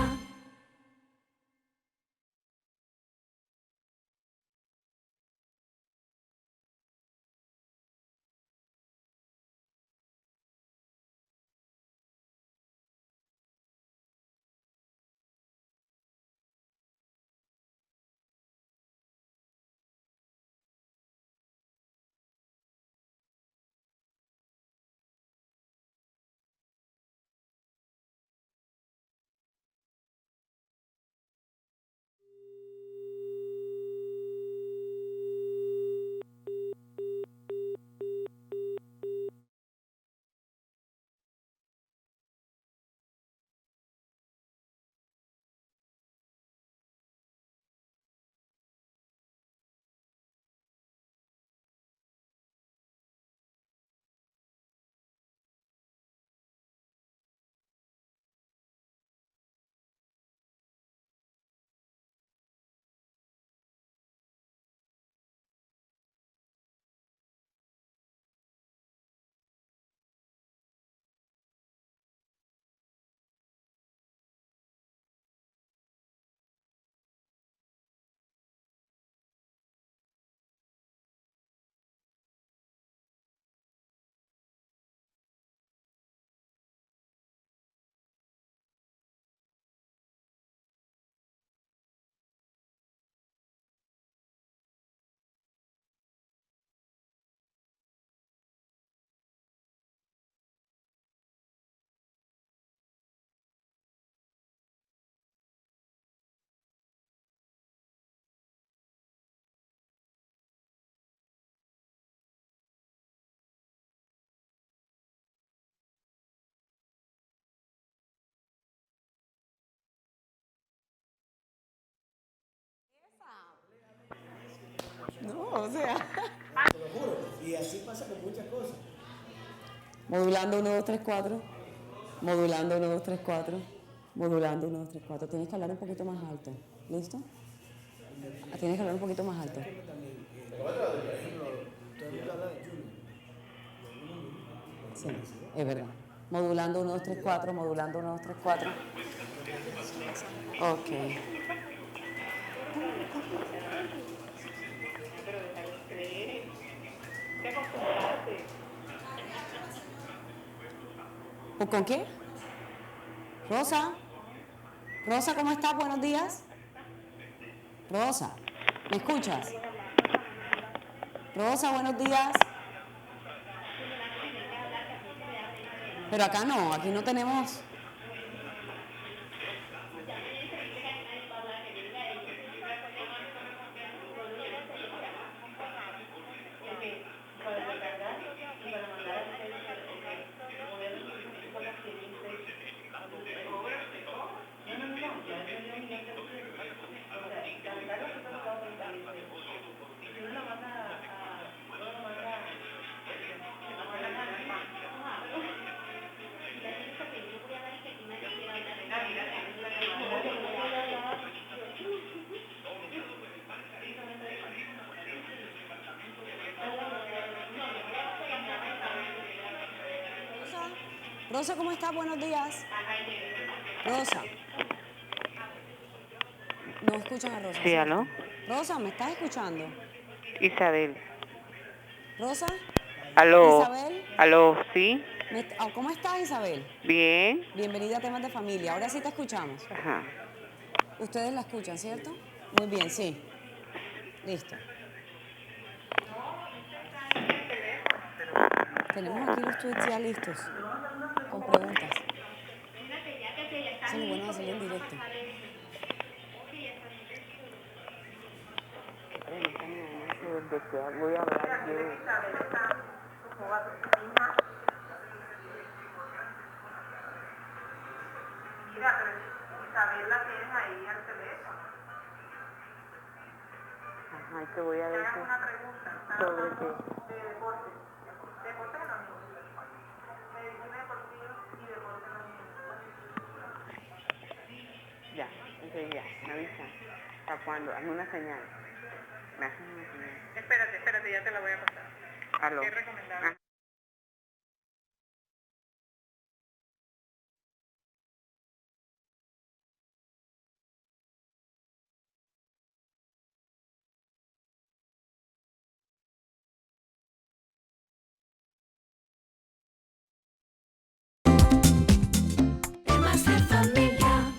No, o sea. Te lo juro. Y así pasa con muchas cosas. Modulando 1, 2, 3, 4. Modulando 1, 2, 3, 4. Modulando 1, 2, 3, 4. Tienes que hablar un poquito más alto. ¿Listo? Tienes que hablar un poquito más alto. Sí, es verdad. Modulando 1, 2, 3, 4. Modulando 1, 2, 3, 4. Ok. ¿Con qué? Rosa. Rosa, ¿cómo estás? Buenos días. Rosa, ¿me escuchas? Rosa, buenos días. Pero acá no, aquí no tenemos. Rosa, ¿cómo estás? Buenos días. Rosa. No escuchan a Rosa. Sí, ¿cierto? ¿aló? Rosa, ¿me estás escuchando? Isabel. Rosa. ¿Aló? Isabel. ¿Aló? ¿Sí? ¿Cómo estás, Isabel? Bien. Bienvenida a Temas de Familia. Ahora sí te escuchamos. Ajá. Ustedes la escuchan, ¿cierto? Muy bien, sí. Listo. Tenemos aquí los tweets ya listos, con preguntas. Eso es lo bueno de hacerlo en directo. Voy a hablar yo. Mira, pero Isabel la tienes ahí al teléfono. Ajá, y te voy a Te decir hago una pregunta. sobre qué. De deporte. Deporte de los niños. Medicina deportiva y deporte de los niños. Ya, ya, me avisa. ¿Hasta cuándo? Hazme una señal. Me haces una señal. Espérate, ya te la voy a pasar. Aló. ¿Qué recomendable? Ah. Temas de familia.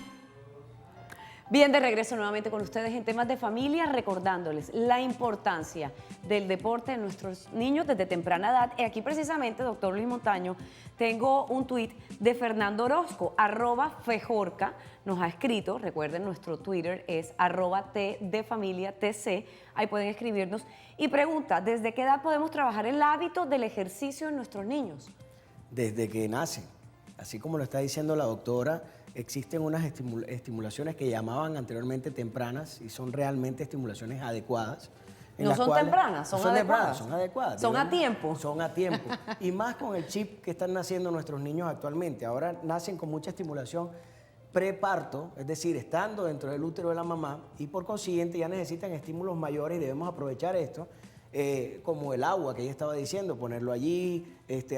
Bien, de regreso nuevamente con ustedes en temas de familia, recordándoles la importancia del deporte en nuestros niños desde temprana edad. Y aquí precisamente, doctor Luis Montaño, tengo un tuit de Fernando Orozco, @fejorca, nos ha escrito, recuerden nuestro Twitter es @t de familia tc, ahí pueden escribirnos, y pregunta, ¿desde qué edad podemos trabajar el hábito del ejercicio en nuestros niños? Desde que nacen. Así como lo está diciendo la doctora, existen unas estimulaciones que llamaban anteriormente tempranas y son realmente estimulaciones adecuadas. No son tempranas, son adecuadas. Son adecuadas. Son a digamos, tiempo. Son a tiempo. Y más con el chip que están naciendo nuestros niños actualmente. Ahora nacen con mucha estimulación preparto, es decir, estando dentro del útero de la mamá, y por consiguiente ya necesitan estímulos mayores y debemos aprovechar esto. Como el agua que ella estaba diciendo, ponerlo allí,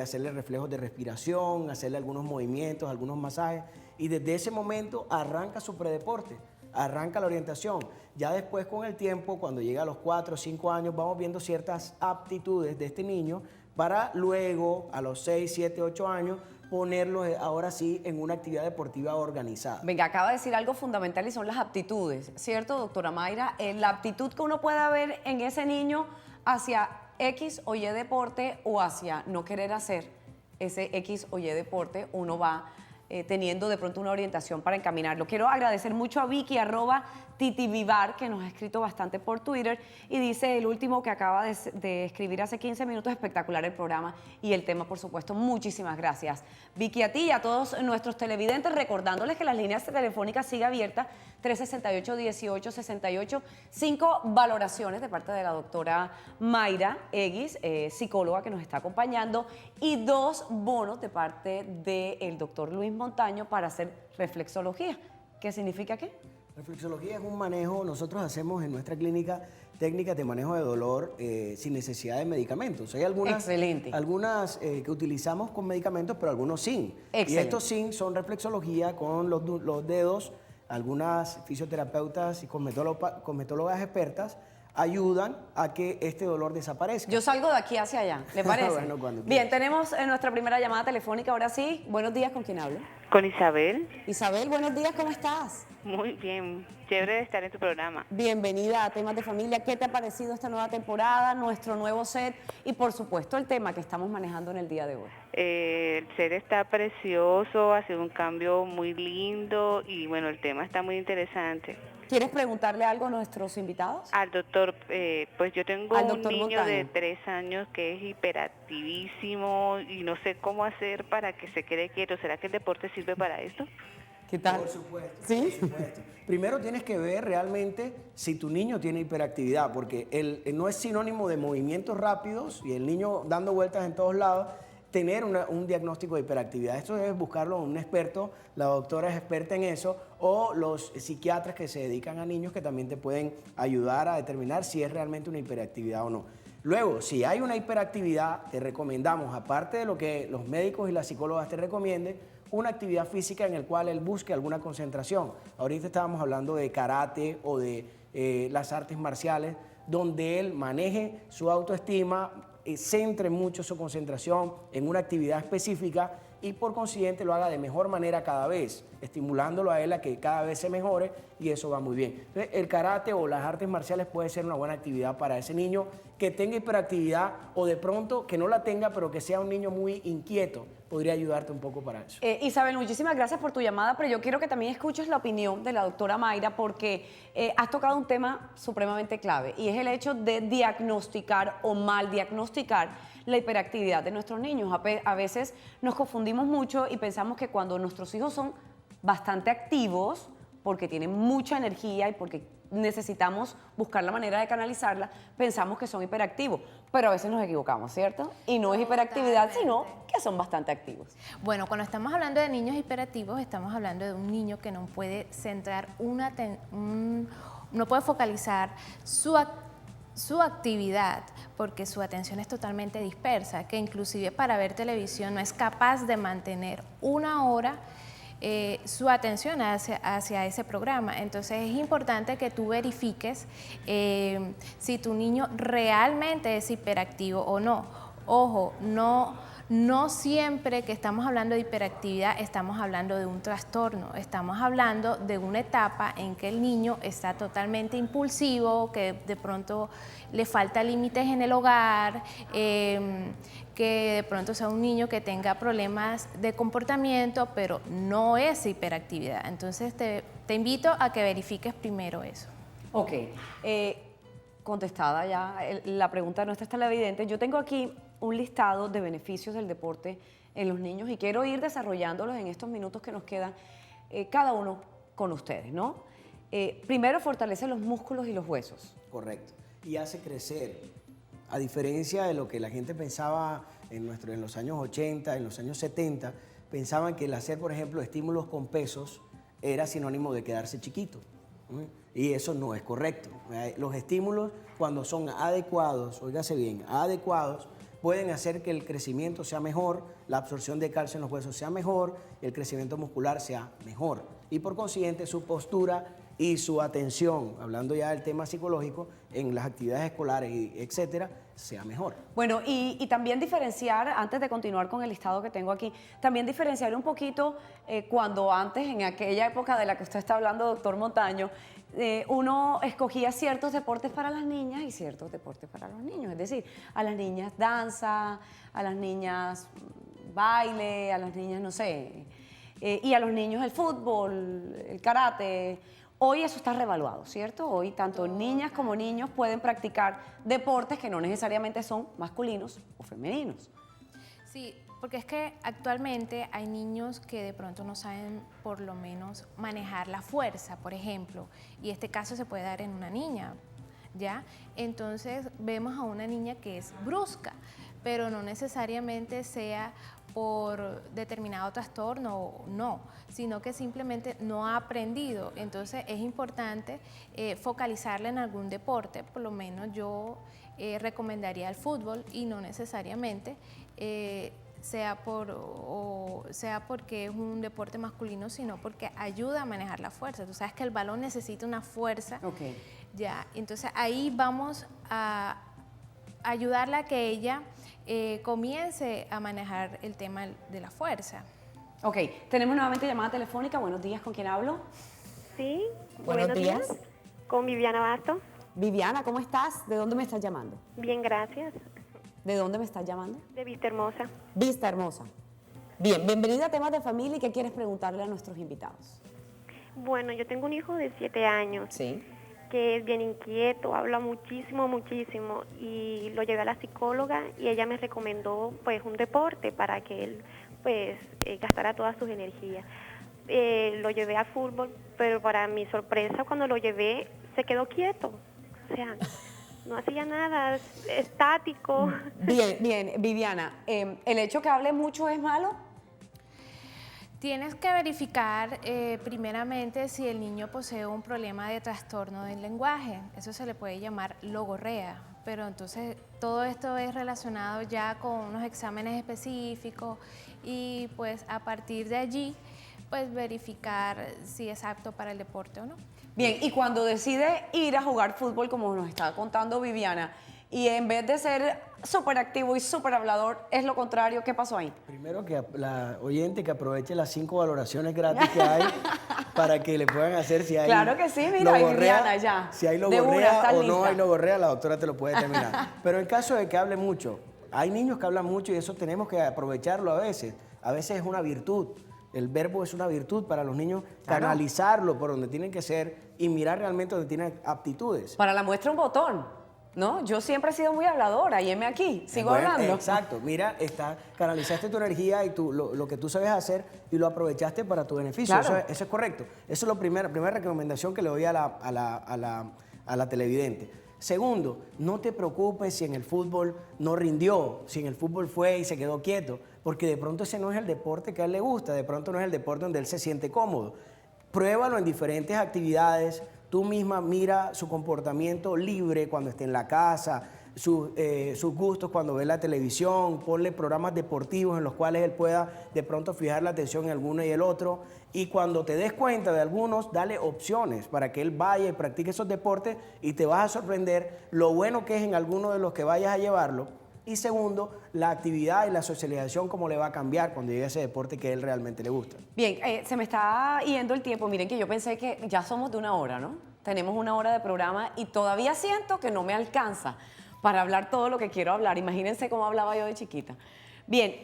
hacerle reflejos de respiración, hacerle algunos movimientos, algunos masajes, y desde ese momento arranca su predeporte, arranca la orientación. Ya después con el tiempo, cuando llega a los 4 o 5 años, vamos viendo ciertas aptitudes de este niño para luego, a los 6, 7, 8 años, ponerlo ahora sí en una actividad deportiva organizada. Venga, acaba de decir algo fundamental y son las aptitudes, ¿cierto, doctora Mayra? La aptitud que uno pueda ver en ese niño hacia X o Y deporte o hacia no querer hacer ese X o Y deporte, uno va teniendo de pronto una orientación para encaminarlo. Quiero agradecer mucho a Vicky, @titivivar, que nos ha escrito bastante por Twitter y dice el último que acaba de escribir hace 15 minutos, espectacular el programa y el tema, por supuesto. Muchísimas gracias, Vicky, a ti y a todos nuestros televidentes, recordándoles que las líneas telefónicas siguen abiertas, 368-1868, 5 valoraciones de parte de la doctora Mayra Eguis, psicóloga que nos está acompañando, y 2 bonos de parte del doctor Luis Montaño para hacer reflexología. ¿Qué significa qué? Reflexología es un manejo, nosotros hacemos en nuestra clínica técnicas de manejo de dolor sin necesidad de medicamentos. Hay algunas que utilizamos con medicamentos, pero algunos sin. Excelente. Y estos sin son reflexología con los dedos. Algunas fisioterapeutas y cosmetólogas expertas ayudan a que este dolor desaparezca. Yo salgo de aquí hacia allá, ¿le parece? Bueno, cuando Bien, quieras. tenemos nuestra primera llamada telefónica, ahora sí. Buenos días, ¿con quién hablo? Con Isabel. Isabel, buenos días, ¿cómo estás? Muy bien, chévere de estar en tu programa. Bienvenida a Temas de Familia. ¿Qué te ha parecido esta nueva temporada, nuestro nuevo set y, por supuesto, el tema que estamos manejando en el día de hoy? El set está precioso, ha sido un cambio muy lindo y bueno, el tema está muy interesante. ¿Quieres preguntarle algo a nuestros invitados? Al doctor, pues yo tengo Al un doctor niño Montaño. de 3 años que es hiperactivísimo y no sé cómo hacer para que se quede quieto. ¿Será que el deporte sirve para esto? ¿Qué tal? Por supuesto. ¿Sí? Por supuesto. Primero tienes que ver realmente si tu niño tiene hiperactividad, porque no es sinónimo de movimientos rápidos y el niño dando vueltas en todos lados, tener un diagnóstico de hiperactividad. Esto debes buscarlo a un experto, la doctora es experta en eso, o los psiquiatras que se dedican a niños que también te pueden ayudar a determinar si es realmente una hiperactividad o no. Luego, si hay una hiperactividad, te recomendamos, aparte de lo que los médicos y las psicólogas te recomienden, una actividad física en la cual él busque alguna concentración. Ahorita estábamos hablando de karate o de las artes marciales, donde él maneje su autoestima, centre mucho su concentración en una actividad específica y por consiguiente lo haga de mejor manera cada vez, estimulándolo a él a que cada vez se mejore y eso va muy bien. Entonces, el karate o las artes marciales puede ser una buena actividad para ese niño que tenga hiperactividad o de pronto que no la tenga pero que sea un niño muy inquieto, podría ayudarte un poco para eso. Isabel, muchísimas gracias por tu llamada, pero yo quiero que también escuches la opinión de la doctora Mayra porque has tocado un tema supremamente clave y es el hecho de diagnosticar o mal diagnosticar la hiperactividad de nuestros niños. A veces nos confundimos mucho y pensamos que cuando nuestros hijos son bastante activos, porque tiene mucha energía y porque necesitamos buscar la manera de canalizarla, pensamos que son hiperactivos, pero a veces nos equivocamos, ¿cierto? Y no es hiperactividad, sino que son bastante activos. Bueno, cuando estamos hablando de niños hiperactivos, estamos hablando de un niño que no puede centrar no puede focalizar su actividad porque su atención es totalmente dispersa, que inclusive para ver televisión no es capaz de mantener una hora su atención hacia ese programa. Entonces es importante que tú verifiques si tu niño realmente es hiperactivo o no. Ojo, no siempre que estamos hablando de hiperactividad estamos hablando de un trastorno, estamos hablando de una etapa en que el niño está totalmente impulsivo, que de pronto le falta límites en el hogar, que de pronto sea un niño que tenga problemas de comportamiento, pero no es hiperactividad. Entonces te invito a que verifiques primero eso. Ok, contestada ya la pregunta nuestra está la evidente. Yo tengo aquí un listado de beneficios del deporte en los niños y quiero ir desarrollándolos en estos minutos que nos quedan cada uno con ustedes, ¿no? Primero, fortalece los músculos y los huesos. Correcto. Y hace crecer. A diferencia de lo que la gente pensaba en los años 80, en los años 70, pensaban que el hacer, por ejemplo, estímulos con pesos era sinónimo de quedarse chiquito. Y eso no es correcto. Los estímulos, cuando son adecuados, óigase bien, adecuados, pueden hacer que el crecimiento sea mejor, la absorción de calcio en los huesos sea mejor, el crecimiento muscular sea mejor. Y por consiguiente, su postura y su atención, hablando ya del tema psicológico, en las actividades escolares, etcétera, sea mejor. Bueno, y también diferenciar, antes de continuar con el listado que tengo aquí, también diferenciar un poquito cuando antes, en aquella época de la que usted está hablando, doctor Montaño, uno escogía ciertos deportes para las niñas y ciertos deportes para los niños. Es decir, a las niñas danza, a las niñas baile, a las niñas, no sé, y a los niños el fútbol, el karate. Hoy eso está revaluado, ¿cierto? Hoy tanto niñas como niños pueden practicar deportes que no necesariamente son masculinos o femeninos. Sí, porque es que actualmente hay niños que de pronto no saben por lo menos manejar la fuerza, por ejemplo, y este caso se puede dar en una niña, ¿ya? Entonces vemos a una niña que es brusca, pero no necesariamente sea por determinado trastorno, no, sino que simplemente no ha aprendido. Entonces es importante focalizarla en algún deporte, por lo menos yo recomendaría el fútbol y no necesariamente sea porque es un deporte masculino, sino porque ayuda a manejar la fuerza. Tú sabes que el balón necesita una fuerza, ya, entonces ahí vamos a ayudarla a que ella comience a manejar el tema de la fuerza. Ok, tenemos nuevamente llamada telefónica. Buenos días, ¿con quién hablo? Sí, Buenos días. Con Viviana Bastos. Viviana, ¿cómo estás? ¿De dónde me estás llamando? Bien, gracias. ¿De dónde me estás llamando? De Vista Hermosa. Vista Hermosa. Bien, bienvenida a Temas de Familia. ¿Y qué quieres preguntarle a nuestros invitados? Bueno, yo tengo un hijo de 7 años. Sí. Que es bien inquieto, habla muchísimo, y lo llevé a la psicóloga y ella me recomendó pues un deporte para que él pues gastara todas sus energías. Lo llevé al fútbol, pero para mi sorpresa cuando lo llevé se quedó quieto, o sea, no hacía nada, estático. Bien, Viviana, ¿el hecho que hable mucho es malo? Tienes que verificar primeramente si el niño posee un problema de trastorno del lenguaje. Eso se le puede llamar logorrea, pero entonces todo esto es relacionado ya con unos exámenes específicos y pues a partir de allí pues verificar si es apto para el deporte o no. Bien, y cuando decide ir a jugar fútbol, como nos estaba contando Viviana, y en vez de ser súper activo y súper hablador, es lo contrario, ¿qué pasó ahí? Primero que la oyente que aproveche las 5 valoraciones gratis que hay para que le puedan hacer si hay claro que sí, mira, Viviana, ya. Si hay De una, logorrea estás o lista. no hay logorrea, la doctora te lo puede determinar. Pero en caso de que hable mucho, hay niños que hablan mucho y eso tenemos que aprovecharlo a veces. A veces es una virtud. El verbo es una virtud para los niños, claro. Canalizarlo por donde tienen que ser y mirar realmente donde tienen aptitudes. Para la muestra un botón. ¿no? Yo siempre he sido muy habladora y heme aquí, sigo Bueno, hablando. Exacto, mira, canalizaste tu energía y lo que tú sabes hacer y lo aprovechaste para tu beneficio. Claro. Eso es correcto. Eso es la primera recomendación que le doy a la televidente. Segundo, no te preocupes si en el fútbol no rindió, si en el fútbol fue y se quedó quieto, porque de pronto ese no es el deporte que a él le gusta, de pronto no es el deporte donde él se siente cómodo. Pruébalo en diferentes actividades, tú misma mira su comportamiento libre cuando esté en la casa, sus gustos cuando ve la televisión, ponle programas deportivos en los cuales él pueda de pronto fijar la atención en alguno y el otro, y cuando te des cuenta de algunos, dale opciones para que él vaya y practique esos deportes y te vas a sorprender lo bueno que es en alguno de los que vayas a llevarlo. Y segundo, la actividad y la socialización, cómo le va a cambiar cuando llegue a ese deporte que a él realmente le gusta. Bien, se me está yendo el tiempo. Miren que yo pensé que ya somos de una hora, ¿no? Tenemos una hora de programa y todavía siento que no me alcanza para hablar todo lo que quiero hablar. Imagínense cómo hablaba yo de chiquita. Bien,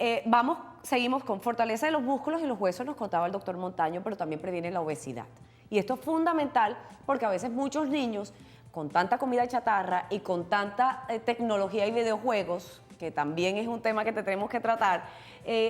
seguimos con fortaleza de los músculos y los huesos, nos contaba el doctor Montaño, pero también previene la obesidad. Y esto es fundamental porque a veces muchos niños, con tanta comida chatarra y con tanta tecnología y videojuegos, que también es un tema que tenemos que tratar,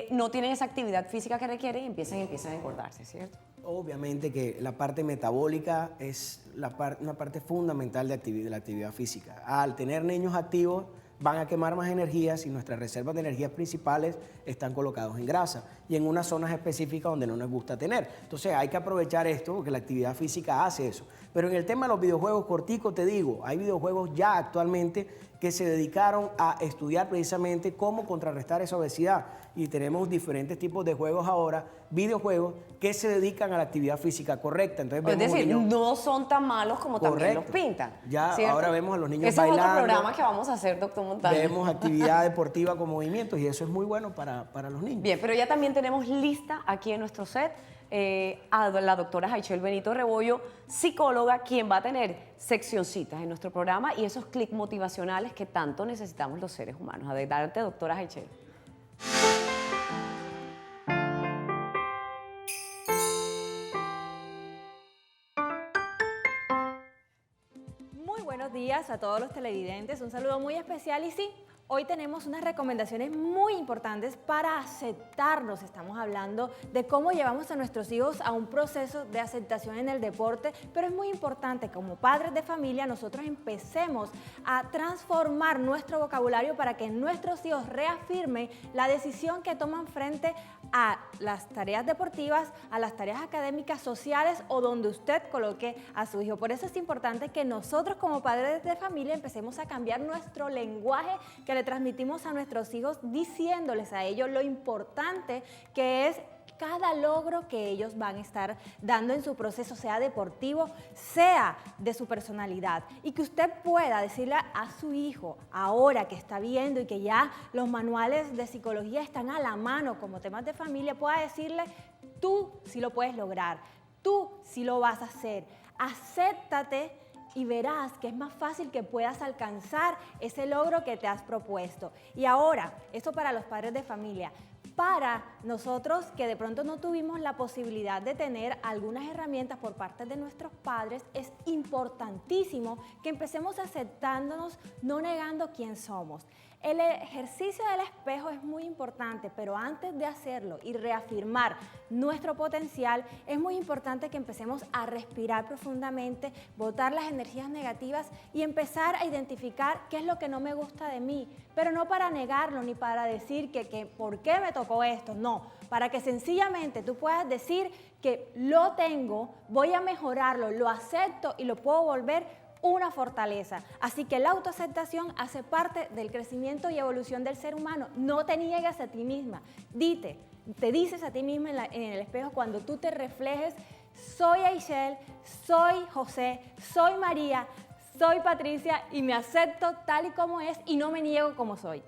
no tienen esa actividad física que requieren y empiezan a engordarse, ¿cierto? Obviamente que la parte metabólica es una parte fundamental de la actividad física. Al tener niños activos, van a quemar más energías y nuestras reservas de energías principales están colocados en grasa y en unas zonas específicas donde no nos gusta tener. Entonces hay que aprovechar esto porque la actividad física hace eso. Pero en el tema de los videojuegos corticos, te digo, hay videojuegos ya actualmente que se dedicaron a estudiar precisamente cómo contrarrestar esa obesidad. Y tenemos diferentes tipos de juegos ahora, videojuegos, que se dedican a la actividad física correcta. Entonces, es decir, no son tan malos como también los pintan. Ya ¿cierto? ahora vemos a los niños Ese bailando. es otro programa que vamos a hacer, doctor Montaño. Vemos actividad deportiva con movimientos y eso es muy bueno para los niños. Bien, pero ya también tenemos lista aquí en nuestro set a la doctora Jaichel Benito Rebollo, psicóloga, quien va a tener seccioncitas en nuestro programa y esos clics motivacionales que tanto necesitamos los seres humanos. Adelante, doctora Jaichel. Muy buenos días a todos los televidentes, un saludo muy especial y sí, hoy tenemos unas recomendaciones muy importantes para aceptarnos. Estamos hablando de cómo llevamos a nuestros hijos a un proceso de aceptación en el deporte, pero es muy importante como padres de familia nosotros empecemos a transformar nuestro vocabulario para que nuestros hijos reafirmen la decisión que toman frente a las tareas deportivas, a las tareas académicas, sociales o donde usted coloque a su hijo. Por eso es importante que nosotros como padres de familia empecemos a cambiar nuestro lenguaje que le transmitimos a nuestros hijos, diciéndoles a ellos lo importante que es cada logro que ellos van a estar dando en su proceso, sea deportivo, sea de su personalidad. Y que usted pueda decirle a su hijo, ahora que está viendo y que ya los manuales de psicología están a la mano como temas de familia, pueda decirle, tú sí lo puedes lograr, tú sí lo vas a hacer, acéptate y verás que es más fácil que puedas alcanzar ese logro que te has propuesto. Y ahora, esto para los padres de familia, para nosotros que de pronto no tuvimos la posibilidad de tener algunas herramientas por parte de nuestros padres, es importantísimo que empecemos aceptándonos, no negando quién somos. El ejercicio del espejo es muy importante, pero antes de hacerlo y reafirmar nuestro potencial, es muy importante que empecemos a respirar profundamente, botar las energías negativas y empezar a identificar qué es lo que no me gusta de mí, pero no para negarlo ni para decir que ¿por qué me tocó esto? No, para que sencillamente tú puedas decir que lo tengo, voy a mejorarlo, lo acepto y lo puedo volver una fortaleza. Así que la autoaceptación hace parte del crecimiento y evolución del ser humano. No te niegues a ti misma. Te dices a ti misma en el espejo cuando tú te reflejes, soy Jaichel, soy José, soy María, soy Patricia y me acepto tal y como es y no me niego como soy.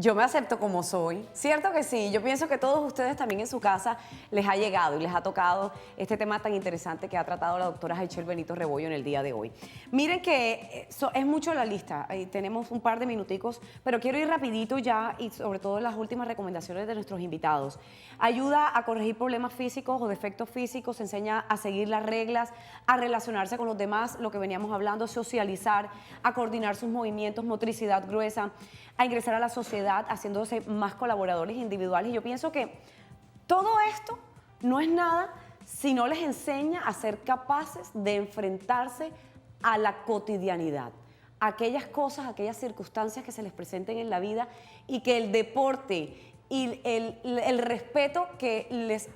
yo me acepto como soy. ¿Cierto que sí? Yo pienso que todos ustedes también en su casa les ha llegado y les ha tocado este tema tan interesante que ha tratado la doctora Jaichel Benito Rebollo en el día de hoy. Miren que es mucho la lista, tenemos un par de minuticos, pero quiero ir rapidito ya y sobre todo las últimas recomendaciones de nuestros invitados. Ayuda a corregir problemas físicos o defectos físicos, enseña a seguir las reglas, a relacionarse con los demás, lo que veníamos hablando, socializar, a coordinar sus movimientos, motricidad gruesa, a ingresar a la sociedad haciéndose más colaboradores individuales. Y yo pienso que todo esto no es nada si no les enseña a ser capaces de enfrentarse a la cotidianidad, a aquellas cosas, aquellas circunstancias que se les presenten en la vida y que el deporte y el respeto que les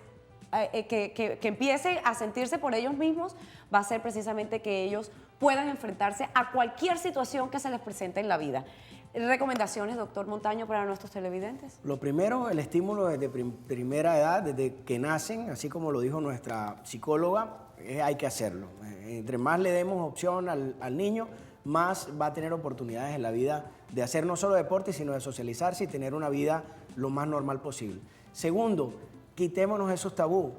que empiecen a sentirse por ellos mismos va a ser precisamente que ellos puedan enfrentarse a cualquier situación que se les presente en la vida. ¿Recomendaciones, doctor Montaño, para nuestros televidentes? Lo primero, el estímulo desde primera edad, desde que nacen, así como lo dijo nuestra psicóloga, hay que hacerlo. Entre más le demos opción al niño, más va a tener oportunidades en la vida de hacer no solo deporte, sino de socializarse y tener una vida lo más normal posible. Segundo, quitémonos esos tabús,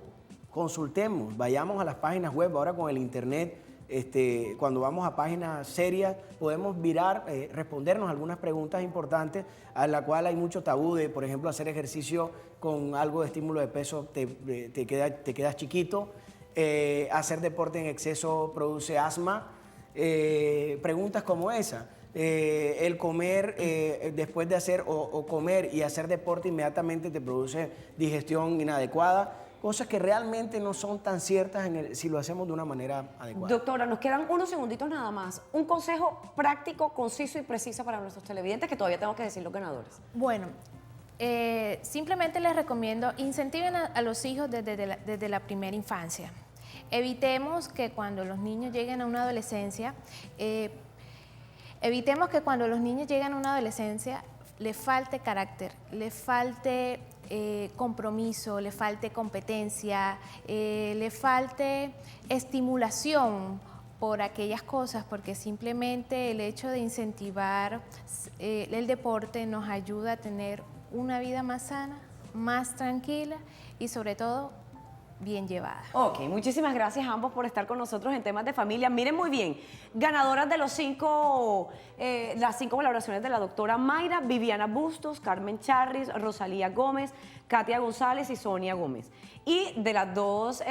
consultemos, vayamos a las páginas web, ahora con el internet, cuando vamos a páginas serias, podemos virar, respondernos algunas preguntas importantes a la cual hay mucho tabú de, por ejemplo, hacer ejercicio con algo de estímulo de peso te quedas chiquito, hacer deporte en exceso produce asma, preguntas como esa. El comer después de hacer o comer y hacer deporte inmediatamente te produce digestión inadecuada. Cosas que realmente no son tan ciertas si lo hacemos de una manera adecuada. Doctora, nos quedan unos segunditos nada más. Un consejo práctico, conciso y preciso para nuestros televidentes, que todavía tengo que decir los ganadores. Bueno, simplemente les recomiendo, incentiven a los hijos desde la primera infancia. Evitemos que cuando los niños lleguen a una adolescencia, le falte carácter, le falte compromiso, le falte competencia, le falte estimulación por aquellas cosas, porque simplemente el hecho de incentivar el deporte nos ayuda a tener una vida más sana, más tranquila y sobre todo bien llevada. Ok, muchísimas gracias a ambos por estar con nosotros en temas de familia. Miren muy bien, ganadoras de las 5 valoraciones de la doctora Mayra, Viviana Bustos, Carmen Charris, Rosalía Gómez, Katia González y Sonia Gómez. Y de las 2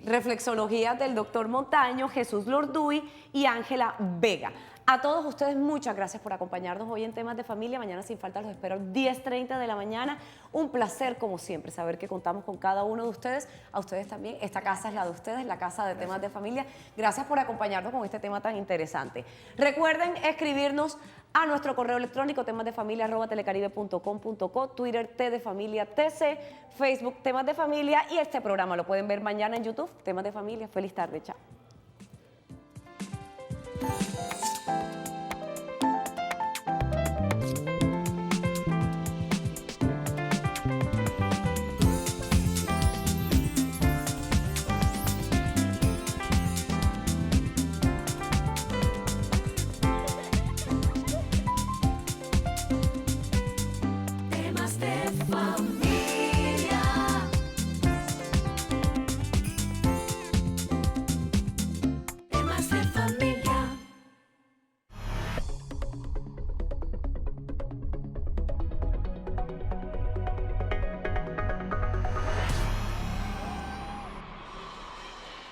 reflexologías del doctor Montaño, Jesús Lorduy y Ángela Vega. A todos ustedes, muchas gracias por acompañarnos hoy en Temas de Familia. Mañana sin falta los espero 10:30 de la mañana. Un placer, como siempre, saber que contamos con cada uno de ustedes. A ustedes también. Esta casa es la de ustedes, la casa de Temas de Familia. Gracias por acompañarnos con este tema tan interesante. Recuerden escribirnos a nuestro correo electrónico temasdefamilia@telecaribe.com.co, Twitter TDFamiliaTC, Facebook Temas de Familia y este programa lo pueden ver mañana en YouTube, Temas de Familia. Feliz tarde, chao. Temas de familia.